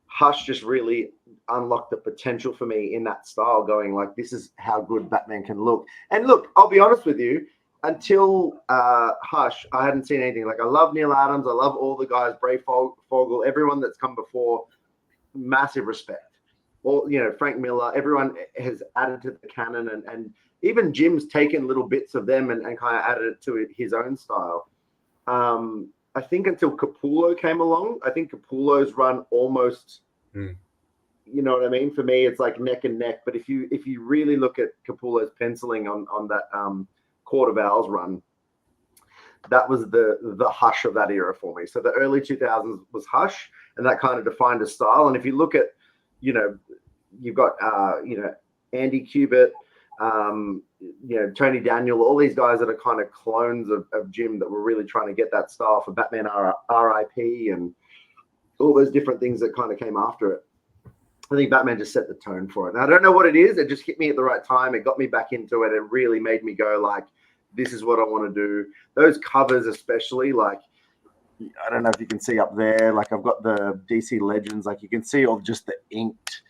Hush just really unlocked the potential for me in that style, going like, this is how good Batman can look. And look, I'll be honest with you, until Hush, I hadn't seen anything. Like, I love Neil Adams, I love all the guys, Bray Fogel, everyone that's come before, massive respect. Well, you know, Frank Miller, everyone has added to the canon, and even Jim's taken little bits of them and kind of added it to his own style. I think until Capullo came along, I think Capullo's run almost, you know what I mean? For me, it's like neck and neck. But if you really look at Capullo's penciling on that Court of Owls run, that was the Hush of that era for me. So the early 2000s was Hush, and that kind of defined a style. And if you look at, you know, you've got, you know, Andy Kubert, you know, Tony Daniel, all these guys that are kind of clones of Jim that were really trying to get that style for Batman RIP and all those different things that kind of came after it. I think Batman just set the tone for it. And I don't know what it is. It just hit me at the right time. It got me back into it. It really made me go like, this is what I want to do. Those covers especially, like, I don't know if you can see up there, like I've got the DC Legends, like you can see all just the inked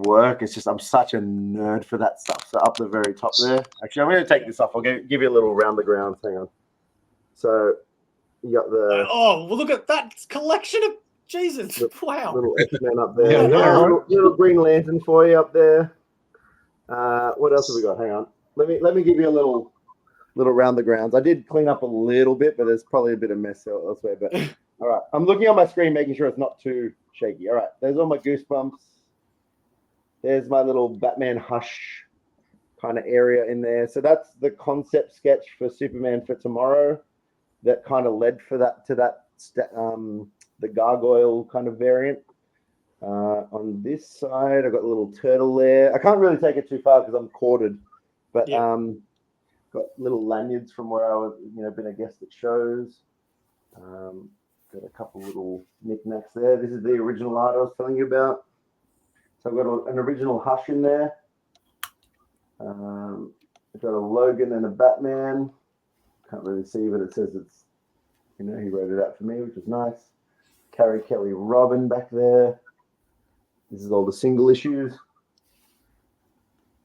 work. It's just, I'm such a nerd for that stuff. So up the very top there, actually I'm going to take this off. I'll give you a little round the ground. Hang on. So you got the well, look at that collection of Jesus. Wow. Little X-Men up there. Little Green Lantern for you up there. What else have we got? Hang on. Let me give you a little round the grounds. I did clean up a little bit, but there's probably a bit of mess elsewhere. But all right, I'm looking on my screen, making sure it's not too shaky. All right, there's all my Goosebumps. There's my little Batman Hush kind of area in there. So that's the concept sketch for Superman for Tomorrow that kind of led to the gargoyle kind of variant. On this side, I've got a little turtle there. I can't really take it too far because I'm corded, but got little lanyards from where I was, you know, been a guest at shows. Got a couple little knickknacks there. This is the original art I was telling you about. So I've got an original Hush in there. I've got a Logan and a Batman. Can't really see, but it says it's, he wrote it out for me, which is nice. Carrie Kelly Robin back there. This is all the single issues.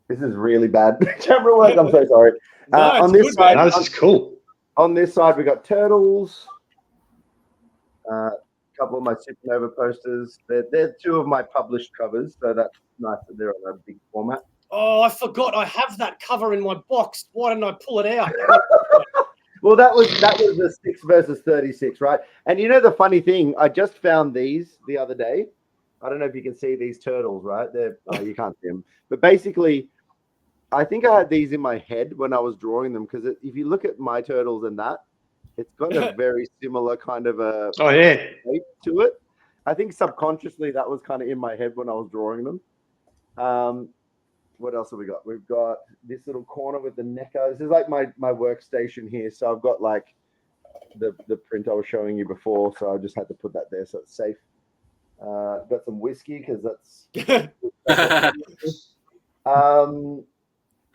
This is really bad camera work. I'm so sorry. On this side, this is cool. On this side, we got Turtles. A couple of my Supernova posters. They're two of my published covers, so that's nice that they're on a big format. Oh, I forgot. I have that cover in my box. Why didn't I pull it out? Well, that was the 6 versus 36, right? And the funny thing, I just found these the other day. I don't know if you can see these turtles, right? You can't see them. But basically, I think I had these in my head when I was drawing them, because if you look at my turtles and that, it's got a very similar kind of a shape to it. I think subconsciously that was kind of in my head when I was drawing them. What else have we got? We've got this little corner with the NECA. This is like my workstation here. So I've got like the print I was showing you before. So I just had to put that there so it's safe. Got some whiskey because that's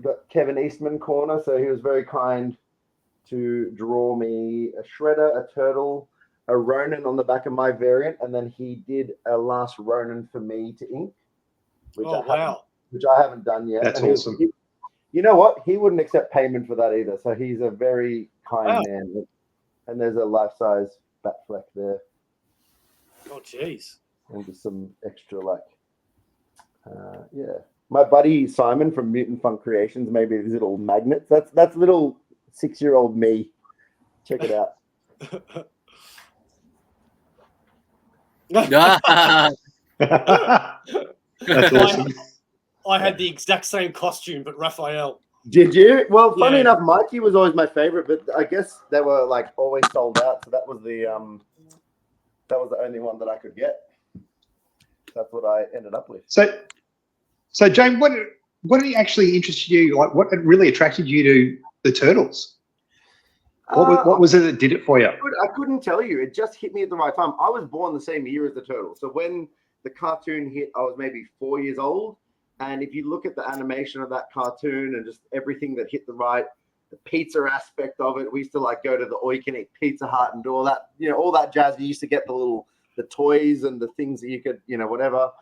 got Kevin Eastman corner. So he was very kind to draw me a Shredder, a Turtle, a Ronin on the back of my variant. And then he did a last Ronin for me to ink. Which I haven't done yet. That's awesome. You know what? He wouldn't accept payment for that either. So he's a very kind man. And there's a life-size Batfleck there. Oh, jeez. And just some extra, My buddy Simon from Mutant Funk Creations made me these little magnets. That's little 6-year-old me. Check it out. That's awesome. I had the exact same costume, but Raphael. Did you? Well, funny enough, Mikey was always my favorite, but I guess they were always sold out. So that was the only one that I could get. That's what I ended up with. So James, what actually interested you? Like, what really attracted you to the Turtles? What was it that did it for you? I couldn't tell you. It just hit me at the right time. I was born the same year as the Turtles. So when the cartoon hit, I was maybe 4 years old. And if you look at the animation of that cartoon and just everything that hit the pizza aspect of it, we used to go to the all-you-can-eat Pizza Hut and do all that, all that jazz. You used to get the toys and the things that you could, whatever.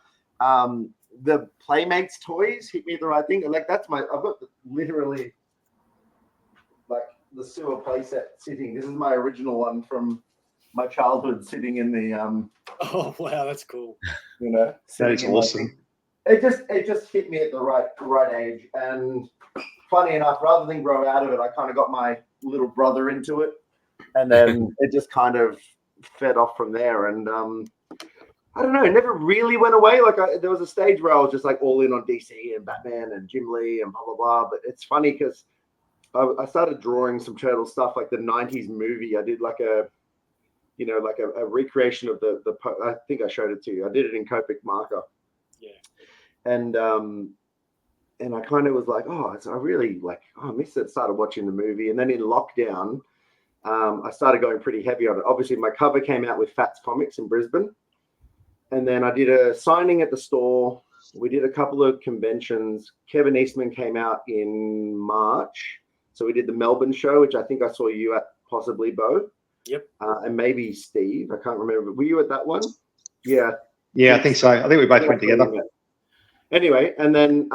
The Playmates toys hit me at the right thing. I've got literally the sewer playset sitting. This is my original one from my childhood, sitting in the Oh wow, that's cool. That is awesome. It just hit me at the right age. And funny enough, rather than grow out of it, I kind of got my little brother into it, and then it just kind of fed off from there. And I don't know, it never really went away. There was a stage where I was just all in on DC and Batman and Jim Lee and blah blah blah. But it's funny because I started drawing some turtle stuff, like the '90s movie. I did a recreation of the. I think I showed it to you. I did it in Copic marker. Yeah. And I kind of was I really I missed it. Started watching the movie, and then in lockdown, I started going pretty heavy on it. Obviously, my cover came out with Fats Comics in Brisbane, and then I did a signing at the store. We did a couple of conventions. Kevin Eastman came out in March, so we did the Melbourne show, which I think I saw you at, possibly Beau. Yep. And maybe Steve. I can't remember. Were you at that one? Yeah. Yeah, I think so. I think we both went together. Anyway, and then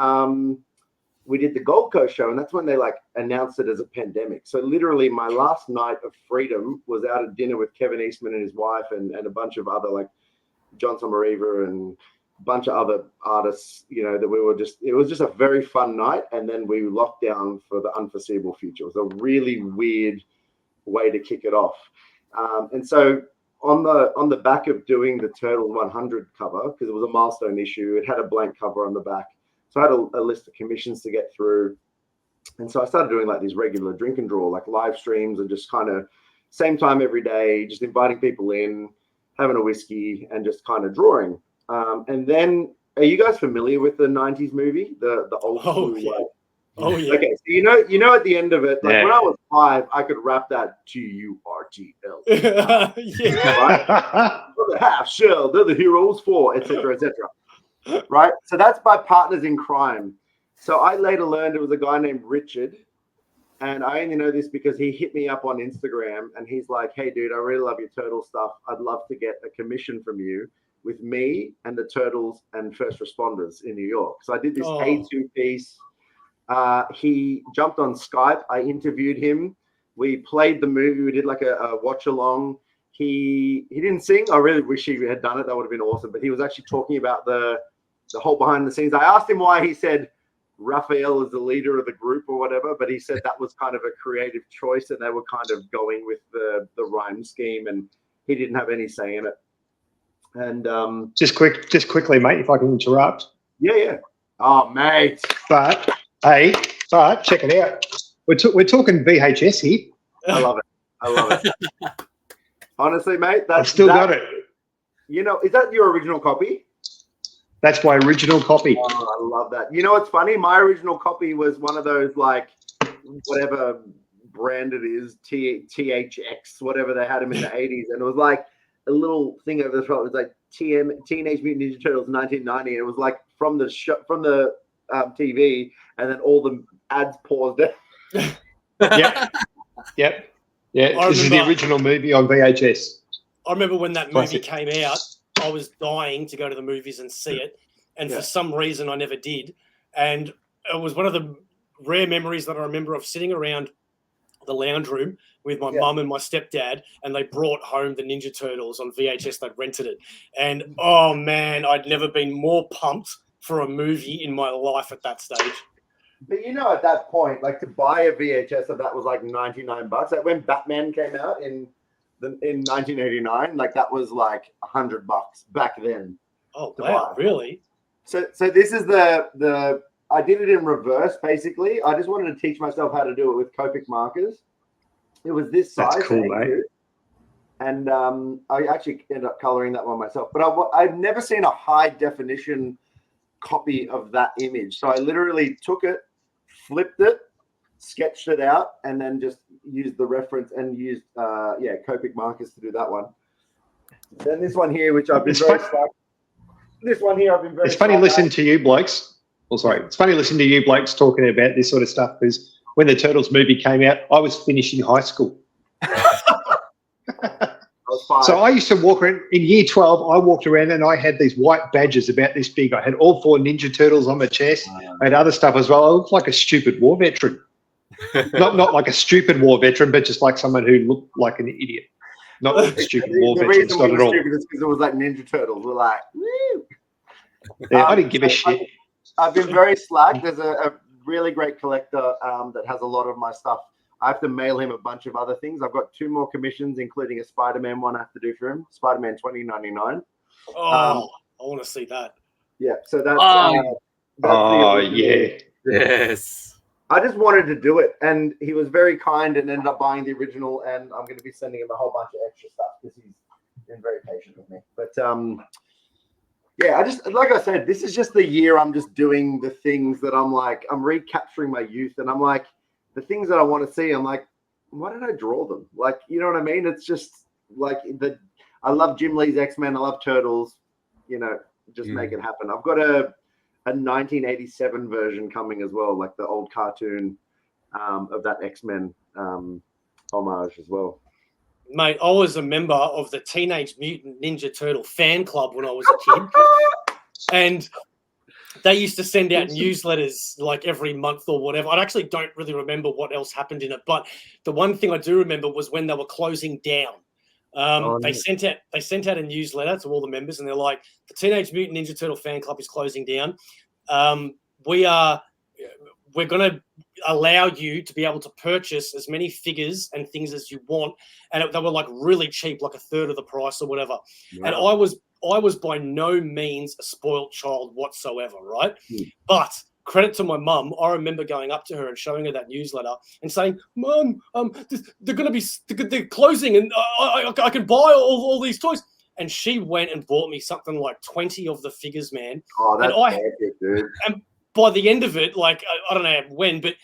we did the Gold Coast show, and that's when they announced it as a pandemic. So literally my last night of freedom was out at dinner with Kevin Eastman and his wife and a bunch of other John Somariva and a bunch of other artists, that we were it was just a very fun night. And then we locked down for the unforeseeable future. It was a really weird way to kick it off. And so on the back of doing the Turtle 100 cover, because it was a milestone issue, it had a blank cover on the back. So I had a list of commissions to get through. And so I started doing these regular drink and draw, live streams, and just kind of same time every day, just inviting people in, having a whiskey, and just kind of drawing. And then, are you guys familiar with the 90s movie, the old school? Oh yeah. Okay, so you know, at the end of it, like when I was 5, I could rap that TURTL. Yeah. Right? For the half shell, they're the heroes for, etc., etc. Right? So that's my partners in crime. So I later learned it was a guy named Richard. And I only know this because he hit me up on Instagram and he's like, hey, dude, I really love your turtle stuff. I'd love to get a commission from you with me and the turtles and first responders in New York. So I did this A2 piece. He jumped on Skype. I interviewed him. We played the movie. We did like a watch along. He didn't sing. I really wish he had done it. That would have been awesome. But he was actually talking about the whole behind the scenes. I asked him why he said Raphael is the leader of the group or whatever, but he said that was kind of a creative choice and they were kind of going with the rhyme scheme and he didn't have any say in it. And just quickly, mate, if I can interrupt. Yeah. Oh, mate. But check it out. We're talking VHS here. I love it. Honestly, mate, I've still got it. You know, is that your original copy? That's my original copy. Oh, I love that. You know what's funny? My original copy was one of those, like, whatever brand it is, THX, whatever they had them in the 80s. And it was like a little thing over the front. It was like Teenage Mutant Ninja Turtles 1990. And it was like from the TV, and then all the ads paused. Yep. Yeah, this is the original movie on VHS. I remember when that movie came out, I was dying to go to the movies and see it. And for some reason, I never did. And it was one of the rare memories that I remember of sitting around the lounge room with my mum and my stepdad, and they brought home the Ninja Turtles on VHS. They'd rented it. And, oh, man, I'd never been more pumped for a movie in my life at that stage. But you know, at that point, like to buy a VHS of that was like $99. Like when Batman came out in 1989, like that was like $100 back then. Oh wow, really? So this is the I did it in reverse basically. I just wanted to teach myself how to do it with Copic markers. It was this size. That's cool, mate. And I actually ended up coloring that one myself. But I've never seen a high definition copy of that image. So I literally took it, flipped it, sketched it out, and then just used the reference and used Copic markers to do that one. Then this one here, which I've been very slack. This one here, I've been very. It's funny listening to you blokes. It's funny listening to you blokes talking about this sort of stuff because when the Turtles movie came out, I was finishing high school. So I used to walk around in year 12. I walked around and I had these white badges about this big. I had all 4 Ninja Turtles on my chest. I had other stuff as well. I looked like a stupid war veteran. not like a stupid war veteran, but just like someone who looked like an idiot. Not like a stupid war veteran. Not at all. Because it was like Ninja Turtles. We're like, woo. Yeah, I didn't give a shit. I've been very slack. There's a really great collector that has a lot of my stuff. I have to mail him a bunch of other things. I've got 2 more commissions, including a Spider-Man one I have to do for him. Spider-Man 2099. I want to see that. Yeah, so that's yes. I just wanted to do it, and he was very kind and ended up buying the original, and I'm going to be sending him a whole bunch of extra stuff because he's been very patient with me. But I just, like I said, this is just the year I'm just doing the things that I'm like, I'm recapturing my youth, and I'm like, the things that I want to see, I'm like, why did I draw them? Like, you know what I mean? It's just like I love Jim Lee's X-Men. I love Turtles. You know, just make it happen. I've got a 1987 version coming as well, like the old cartoon of that X-Men homage as well. Mate, I was a member of the Teenage Mutant Ninja Turtle fan club when I was a kid. And they used to send out newsletters like every month or whatever. I actually don't really remember what else happened in it, but the one thing I do remember was when they were closing down. They sent out a newsletter to all the members, and they're like, "The Teenage Mutant Ninja Turtle fan club is closing down. We're going to allow you to be able to purchase as many figures and things as you want," and they were like really cheap, like a third of the price or whatever. Wow. And I was by no means a spoiled child whatsoever, right? But credit to my mum, I remember going up to her and showing her that newsletter and saying, "Mum, they're closing, and I can buy all these toys." And she went and bought me something like 20 of the figures, man. Oh, that's epic, dude. by the end of it, like, I don't know when, but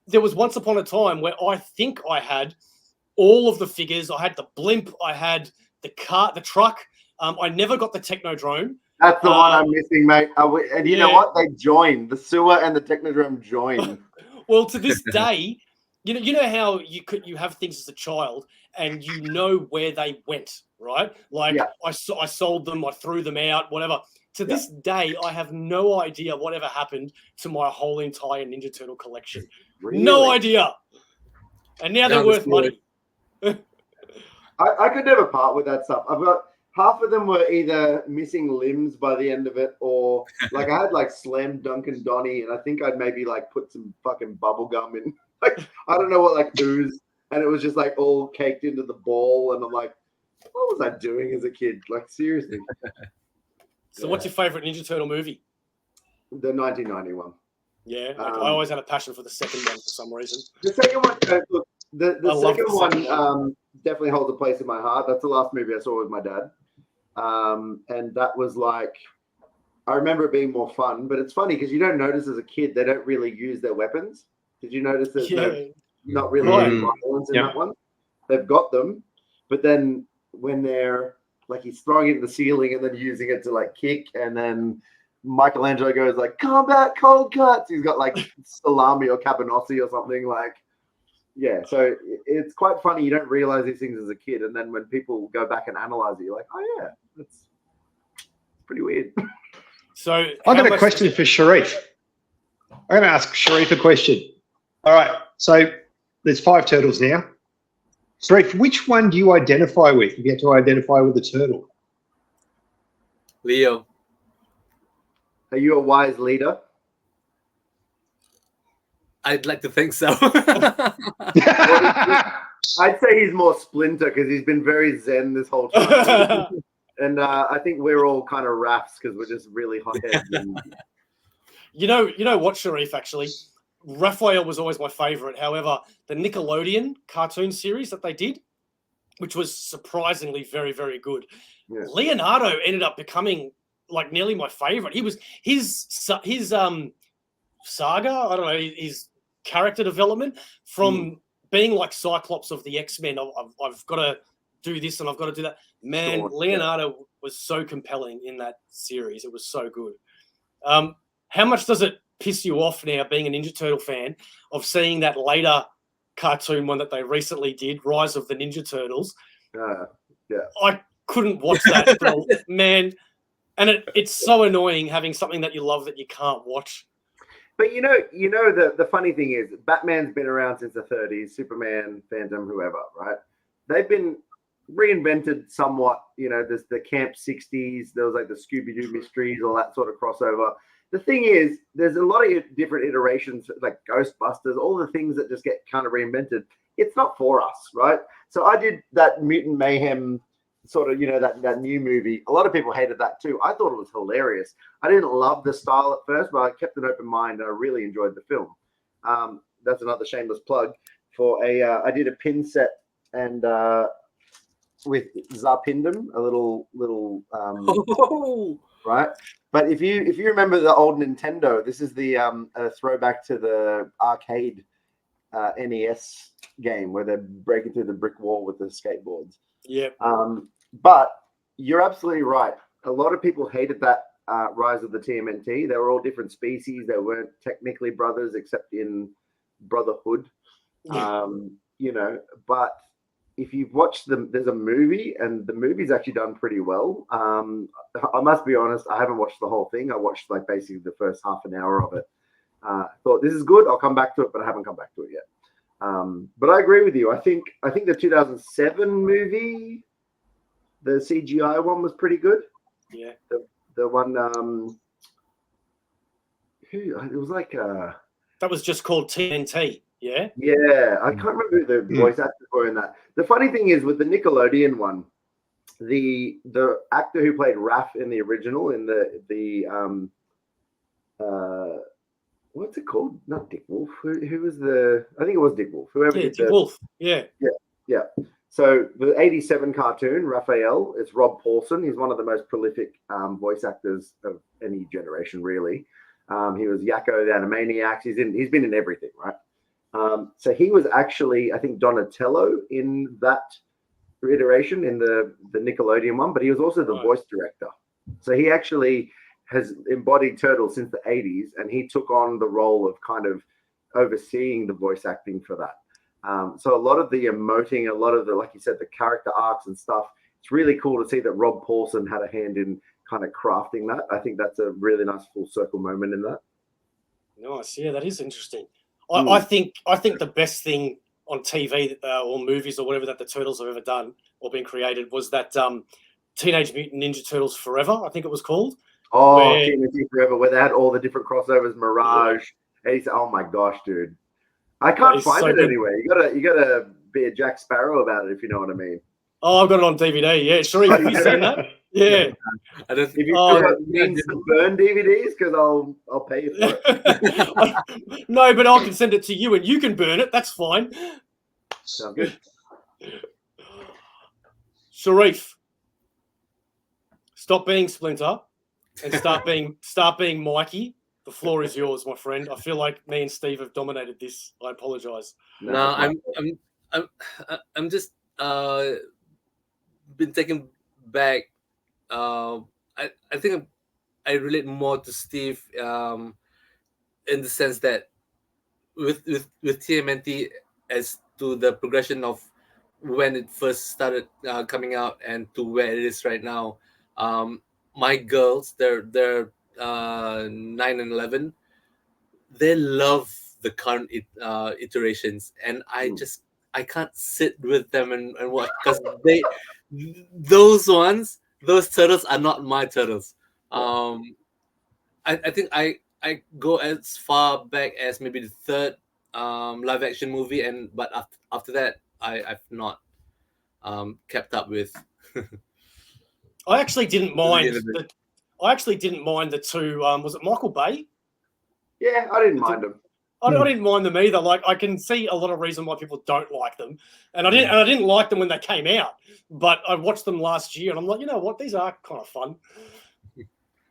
there was once upon a time where I think I had all of the figures. I had the blimp, I had the car, the truck. I never got the Technodrome. That's the one I'm missing, mate. And you know what? They joined. The sewer and the Technodrome joined. Well, to this day, you know how you have things as a child and you know where they went, right? Like I sold them, I threw them out, whatever. To this day, I have no idea whatever happened to my whole entire Ninja Turtle collection. Really? No idea. And now they're worth money. I could never part with that stuff. I've got half of them were either missing limbs by the end of it, or like I had like Slam Dunk and Donnie, and I think I'd maybe like put some fucking bubble gum in, like I don't know what, like ooze, and it was just like all caked into the ball, and I'm like, what was I doing as a kid? Like seriously. So what's your favorite Ninja Turtle movie? The 1991. Yeah, I always had a passion for the second one for some reason. The second one, look, the second one definitely holds a place in my heart. That's the last movie I saw with my dad. And that was like, I remember it being more fun, but it's funny because you don't notice as a kid, they don't really use their weapons. Did you notice that they're not really violence in that one? They've got them, but then when they're like, he's throwing it in the ceiling and then using it to like kick, and then Michelangelo goes like, combat cold cuts. He's got like salami or cabanossi or something like, yeah. So it's quite funny. You don't realize these things as a kid. And then when people go back and analyze it, you're like, oh yeah, that's pretty weird. So I got a question for Sharif. I'm going to ask Sharif a question. All right. So there's 5 turtles now. Sharif, which one do you identify with? You get to identify with the turtle. Leo. Are you a wise leader? I'd like to think so. I'd say he's more Splinter because he's been very zen this whole time. And I think we're all kind of rafts because we're just really hot-headed. You know what, Sharif, actually? Raphael was always my favorite. However, the Nickelodeon cartoon series that they did, which was surprisingly very, very good. Yeah. Leonardo ended up becoming like nearly my favorite. He was his saga, I don't know, his character development from being like Cyclops of the X-Men. I've got to do this and I've got to do that. Man, Leonardo was so compelling in that series. It was so good. How much does it piss you off now, being a Ninja Turtle fan, of seeing that later cartoon one that they recently did, Rise of the Ninja Turtles? Yeah. I couldn't watch that, man. And it's so annoying having something that you love that you can't watch. But you know the funny thing is, Batman's been around since the 30s, Superman, Phantom, whoever, right? They've been reinvented somewhat. You know, there's the Camp 60s, there was like the Scooby-Doo mysteries, all that sort of crossover. The thing is, there's a lot of different iterations, like Ghostbusters, all the things that just get kind of reinvented. It's not for us, right? So I did that Mutant Mayhem sort of, that new movie. A lot of people hated that too. I thought it was hilarious. I didn't love the style at first, but I kept an open mind and I really enjoyed the film. That's another shameless plug for I did a pin set and with Zarpindum, a little right. But if you remember the old Nintendo, this is the a throwback to the arcade NES game where they're breaking through the brick wall with the skateboards. Yeah. But you're absolutely right. A lot of people hated that Rise of the TMNT. They were all different species. They weren't technically brothers except in brotherhood. Yeah. But if you've watched them, there's a movie, and the movie's actually done pretty well. I must be honest, I haven't watched the whole thing. I watched like basically the first half an hour of it. Thought this is good. I'll come back to it, but I haven't come back to it yet. But I agree with you. I think the 2007 movie, the CGI one, was pretty good. Yeah. The one it was like that was just called TNT. Yeah. Yeah, I can't remember who the voice actors were in that. The funny thing is with the Nickelodeon one, the actor who played Raph in the original, in the what's it called? Not Dick Wolf. Who was the? I think it was Dick Wolf. Whoever did Dick Wolf. Yeah. Yeah. So the 87 cartoon, Raphael, is Rob Paulson. He's one of the most prolific voice actors of any generation, really. He was Yakko the Animaniacs. He's been in everything, right? So he was actually, I think, Donatello in that iteration in the Nickelodeon one, but he was also the voice director. So he actually has embodied Turtles since the 80s, and he took on the role of kind of overseeing the voice acting for that. So a lot of the emoting, a lot of the, like you said, the character arcs and stuff, it's really cool to see that Rob Paulson had a hand in kind of crafting that. I think that's a really nice full circle moment in that. Nice. Yeah, that is interesting. I think the best thing on TV or movies or whatever that the Turtles have ever done or been created was that Teenage Mutant Ninja Turtles Forever, I think it was called. Oh, Teenage Mutant Forever, where they had all the different crossovers, Mirage. Yeah. Oh my gosh, dude. I can't find it anywhere. You gotta be a Jack Sparrow about it, if you know what I mean. Oh, I've got it on DVD. Yeah, Sharif, have you seen that? Yeah. I don't think you means to burn DVDs, because I'll pay you for it. No, but I can send it to you and you can burn it. That's fine. Sounds good. Sharif, stop being Splinter and start being Mikey. The floor is yours, my friend. I feel like me and Steve have dominated this. I apologize. No, I'm just been taken back. I think I relate more to Steve in the sense that with TMNT as to the progression of when it first started coming out and to where it is right now. My girls, they're 9 and 11. They love the current iterations, and I can't sit with them and watch, because those turtles are not my turtles. I think I go as far back as maybe the third live action movie, but after that I've not kept up with. I actually didn't mind. I actually didn't mind the two. Was it Michael Bay? Yeah, I didn't mind them. I didn't mind them either. Like, I can see a lot of reason why people don't like them, and I didn't like them when they came out. But I watched them last year, and I'm like, you know what? These are kind of fun.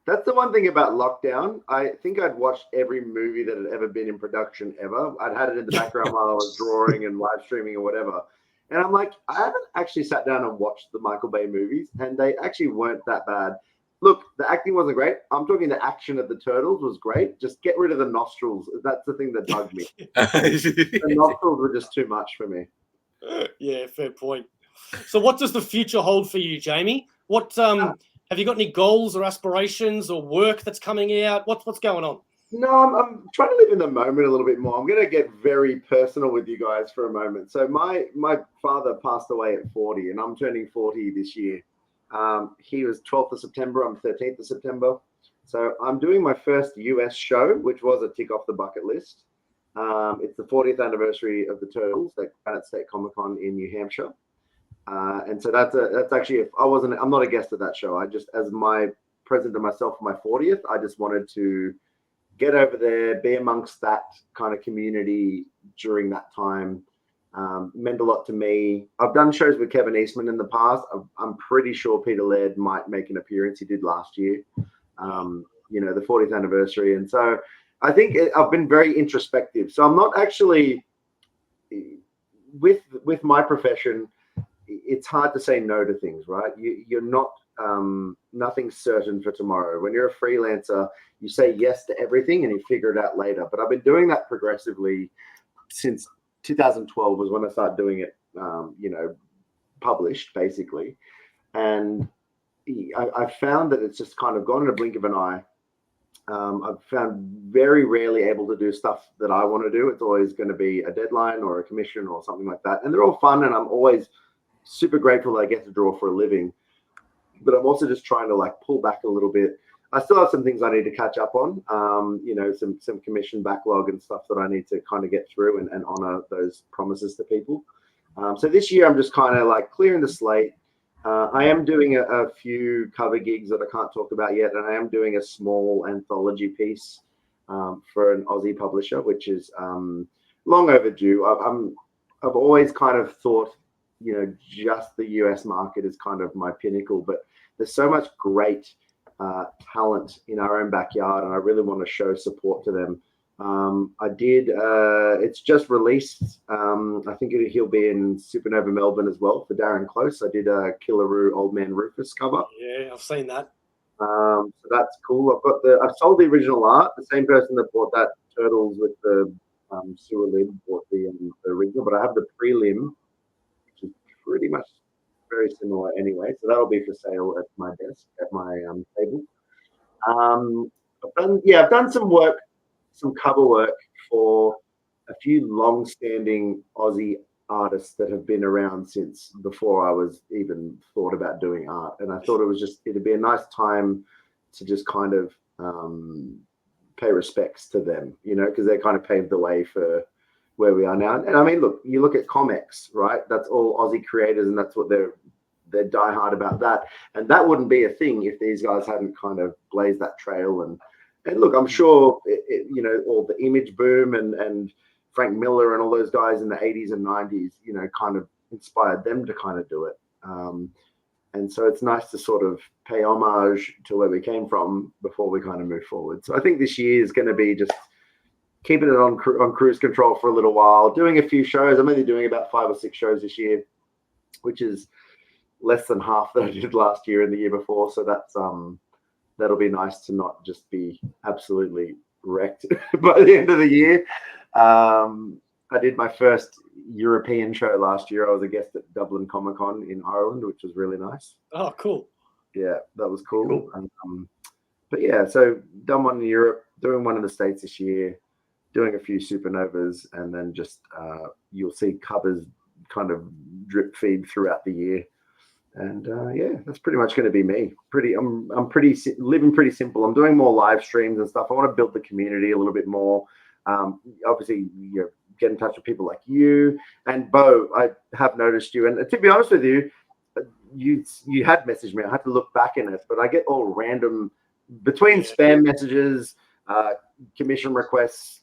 That's the one thing about lockdown. I think I'd watched every movie that had ever been in production ever. I'd had it in the background while I was drawing and live streaming or whatever. And I'm like, I haven't actually sat down and watched the Michael Bay movies, and they actually weren't that bad. Look, the acting wasn't great. I'm talking the action of the turtles was great. Just get rid of the nostrils. That's the thing that bugged me. The nostrils were just too much for me. Yeah, fair point. So what does the future hold for you, Jamie? What have you got any goals or aspirations or work that's coming out? What's going on? No, I'm trying to live in the moment a little bit more. I'm going to get very personal with you guys for a moment. So my father passed away at 40, and I'm turning 40 this year. He was 12th of September. I'm 13th of September. So I'm doing my first US show, which was a tick off the bucket list. It's the 40th anniversary of the Turtles at Granite State Comiccon in New Hampshire. And so that's actually, I'm not a guest at that show. I just, as my present to myself for my 40th, I just wanted to get over there, be amongst that kind of community during that time. Meant a lot to me. I've done shows with Kevin Eastman in the past. I'm pretty sure Peter Laird might make an appearance. He did last year, the 40th anniversary. And so I think I've been very introspective. So I'm not actually, with my profession, it's hard to say no to things, right? You're not, nothing's certain for tomorrow. When you're a freelancer, you say yes to everything and you figure it out later. But I've been doing that progressively since 2012 was when I started doing it, published basically. And I found that it's just kind of gone in a blink of an eye. I've found very rarely able to do stuff that I want to do. It's always going to be a deadline or a commission or something like that. And they're all fun, and I'm always super grateful that I get to draw for a living. But I'm also just trying to pull back a little bit. I still have some things I need to catch up on, some commission backlog and stuff that I need to kind of get through and honor those promises to people. So this year I'm just kind of clearing the slate. I am doing a few cover gigs that I can't talk about yet, and I am doing a small anthology piece for an Aussie publisher, which is long overdue. I've always kind of thought, just the US market is kind of my pinnacle, but there's so much great talent in our own backyard, and I really want to show support to them. I did. It's just released. I think he'll be in Supernova Melbourne as well for Darren Close. I did a Killaroo Old Man Rufus cover. Yeah, I've seen that. So that's cool. I've sold the original art. The same person that bought that Turtles with the sewer lid bought the original, but I have the prelim, which is pretty much very similar anyway. So that'll be for sale at my desk at my table. I've done some work, some cover work for a few long-standing Aussie artists that have been around since before I was even thought about doing art, and I thought it'd be a nice time to just kind of pay respects to them, because they kind of paved the way for where we are now. And I mean, look, you look at Comex, right? That's all Aussie creators, and that's what they're diehard about that. And that wouldn't be a thing if these guys hadn't kind of blazed that trail. And look, I'm sure all the image boom and Frank Miller and all those guys in the 80s and 90s, kind of inspired them to kind of do it. And so it's nice to sort of pay homage to where we came from before we kind of move forward. So I think this year is going to be just keeping it on cruise control for a little while, doing a few shows. I'm only doing about 5 or 6 shows this year, which is less than half that I did last year and the year before. So that'll be nice to not just be absolutely wrecked by the end of the year. I did my first European show last year. I was a guest at Dublin Comiccon in Ireland, which was really nice. Oh, cool. Yeah, that was cool. But yeah, so done one in Europe, doing one in the States this year, doing a few supernovas, and then just you'll see covers kind of drip feed throughout the year. And yeah, that's pretty much going to be me. I'm living pretty simple. I'm doing more live streams and stuff. I want to build the community a little bit more. Obviously, get in touch with people like you and Beau. I have noticed you, and to be honest with you, you had messaged me. I had to look back in it, but I get all random between spam messages, commission requests,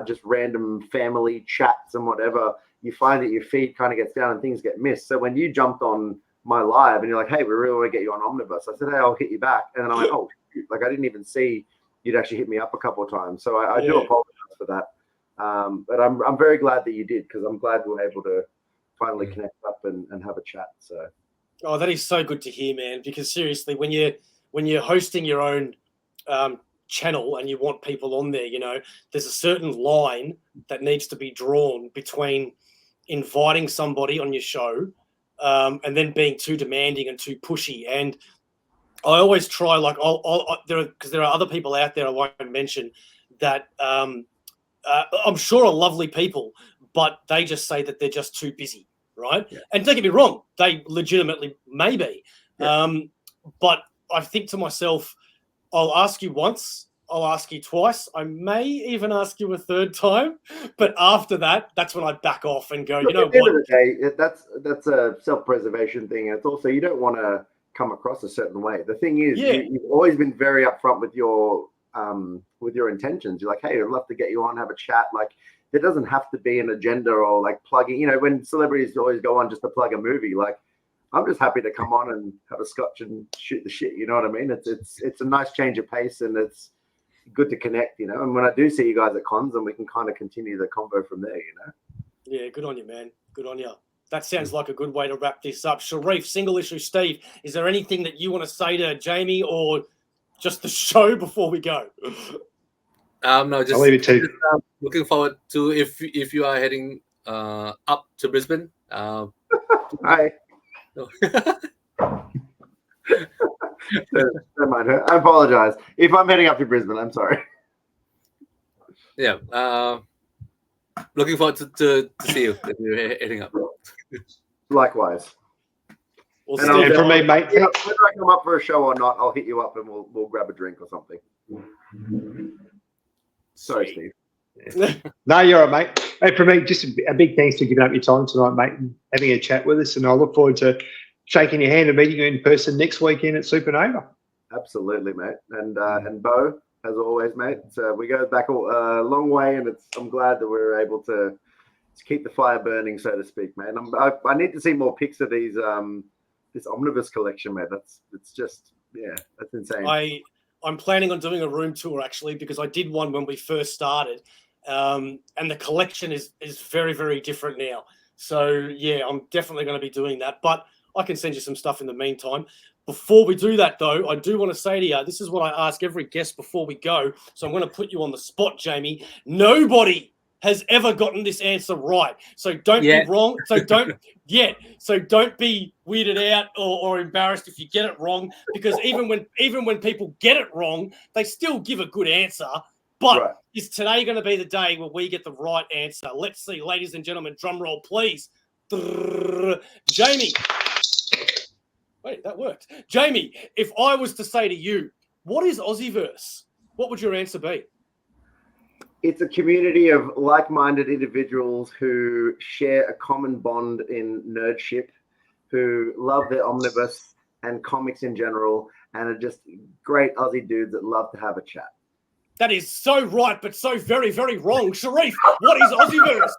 just random family chats and whatever. You find that your feed kind of gets down and things get missed. So when you jumped on my live and you're like, hey, we really want to get you on Omnibus, I said, hey, I'll hit you back. And then I went, oh, shoot. Like I didn't even see you'd actually hit me up a couple of times. So I do apologize for that. But I'm very glad that you did, because I'm glad we were able to finally connect up and have a chat. So that is so good to hear, man, because seriously, when you're hosting your own channel and you want people on there, there's a certain line that needs to be drawn between inviting somebody on your show and then being too demanding and too pushy. And I always try, like, because there are other people out there I won't mention that I'm sure are lovely people, but they just say that they're just too busy, right? Yeah. And don't get me wrong, they legitimately may be. Yeah. But I think to myself, I'll ask you once, I'll ask you twice, I may even ask you a third time, but after that, that's when I back off and go, Look, at the end of the day, that's a self-preservation thing. And it's also, you don't want to come across a certain way. The thing is, you've always been very upfront with your intentions. You're like, hey, I'd love to get you on, have a chat. Like, there doesn't have to be an agenda or like plugging, when celebrities always go on just to plug a movie, like, I'm just happy to come on and have a scotch and shoot the shit. You know what I mean? It's a nice change of pace, and it's good to connect, And when I do see you guys at cons, then we can kind of continue the convo from there, Yeah, good on you, man. Good on you. That sounds like a good way to wrap this up. Sharif, SingleIssue Steve, is there anything that you want to say to Jamie or just the show before we go? No, just, I'll leave it to looking forward to if you are heading up to Brisbane. Hi. Don't mind her. I apologize. If I'm heading up to Brisbane, I'm sorry. Yeah. Looking forward to see you if you're heading up. Likewise. And for me, mate, whether I come up for a show or not, I'll hit you up and we'll grab a drink or something. Sorry, Steve. No, you're all right, mate. Hey, for me, just a big thanks for giving up your time tonight, mate, and having a chat with us. And I look forward to shaking your hand and meeting you in person next weekend at Supernova. Absolutely, mate. And Beau, as always, mate. So we go back a long way, and I'm glad that we were able to keep the fire burning, so to speak, man. I need to see more pics of these this Omnibus collection, man. It's just Yeah, that's insane. I'm planning on doing a room tour actually, because I did one when we first started, and the collection is very, very different now. So yeah, I'm definitely going to be doing that. But I can send you some stuff in the meantime. Before we do that, though, I do want to say to you, this is what I ask every guest before we go. So I'm going to put you on the spot, Jamie. Nobody has ever gotten this answer right. So don't be wrong. So don't be weirded out or embarrassed if you get it wrong, because even when people get it wrong, they still give a good answer. But is today going to be the day where we get the right answer? Let's see, ladies and gentlemen, drum roll, please. Jamie. Wait, that worked. Jamie, if I was to say to you, what is Aussieverse? What would your answer be? It's a community of like-minded individuals who share a common bond in nerdship, who love their omnibus and comics in general, and are just great Aussie dudes that love to have a chat. That is so right, but so very, very wrong. Sharif, what is Aussieverse?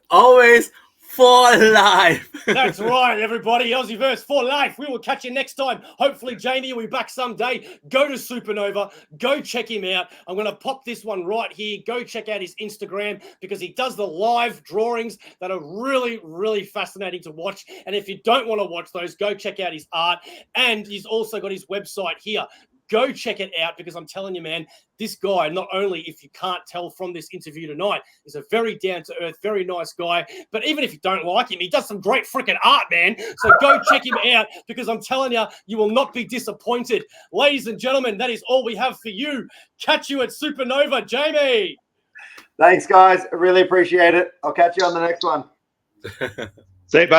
Always for life. That's right, everybody. Aussieverse for life. We will catch you next time. Hopefully, Jamie will be back someday. Go to Supernova. Go check him out. I'm going to pop this one right here. Go check out his Instagram, because he does the live drawings that are really, really fascinating to watch. And if you don't want to watch those, go check out his art. And he's also got his website here. Go check it out, because I'm telling you, man, this guy, not only, if you can't tell from this interview tonight, is a very down-to-earth, very nice guy. But even if you don't like him, he does some great freaking art, man. So go check him out, because I'm telling you, you will not be disappointed. Ladies and gentlemen, that is all we have for you. Catch you at Supernova. Jamie. Thanks, guys. I really appreciate it. I'll catch you on the next one. See you, bud.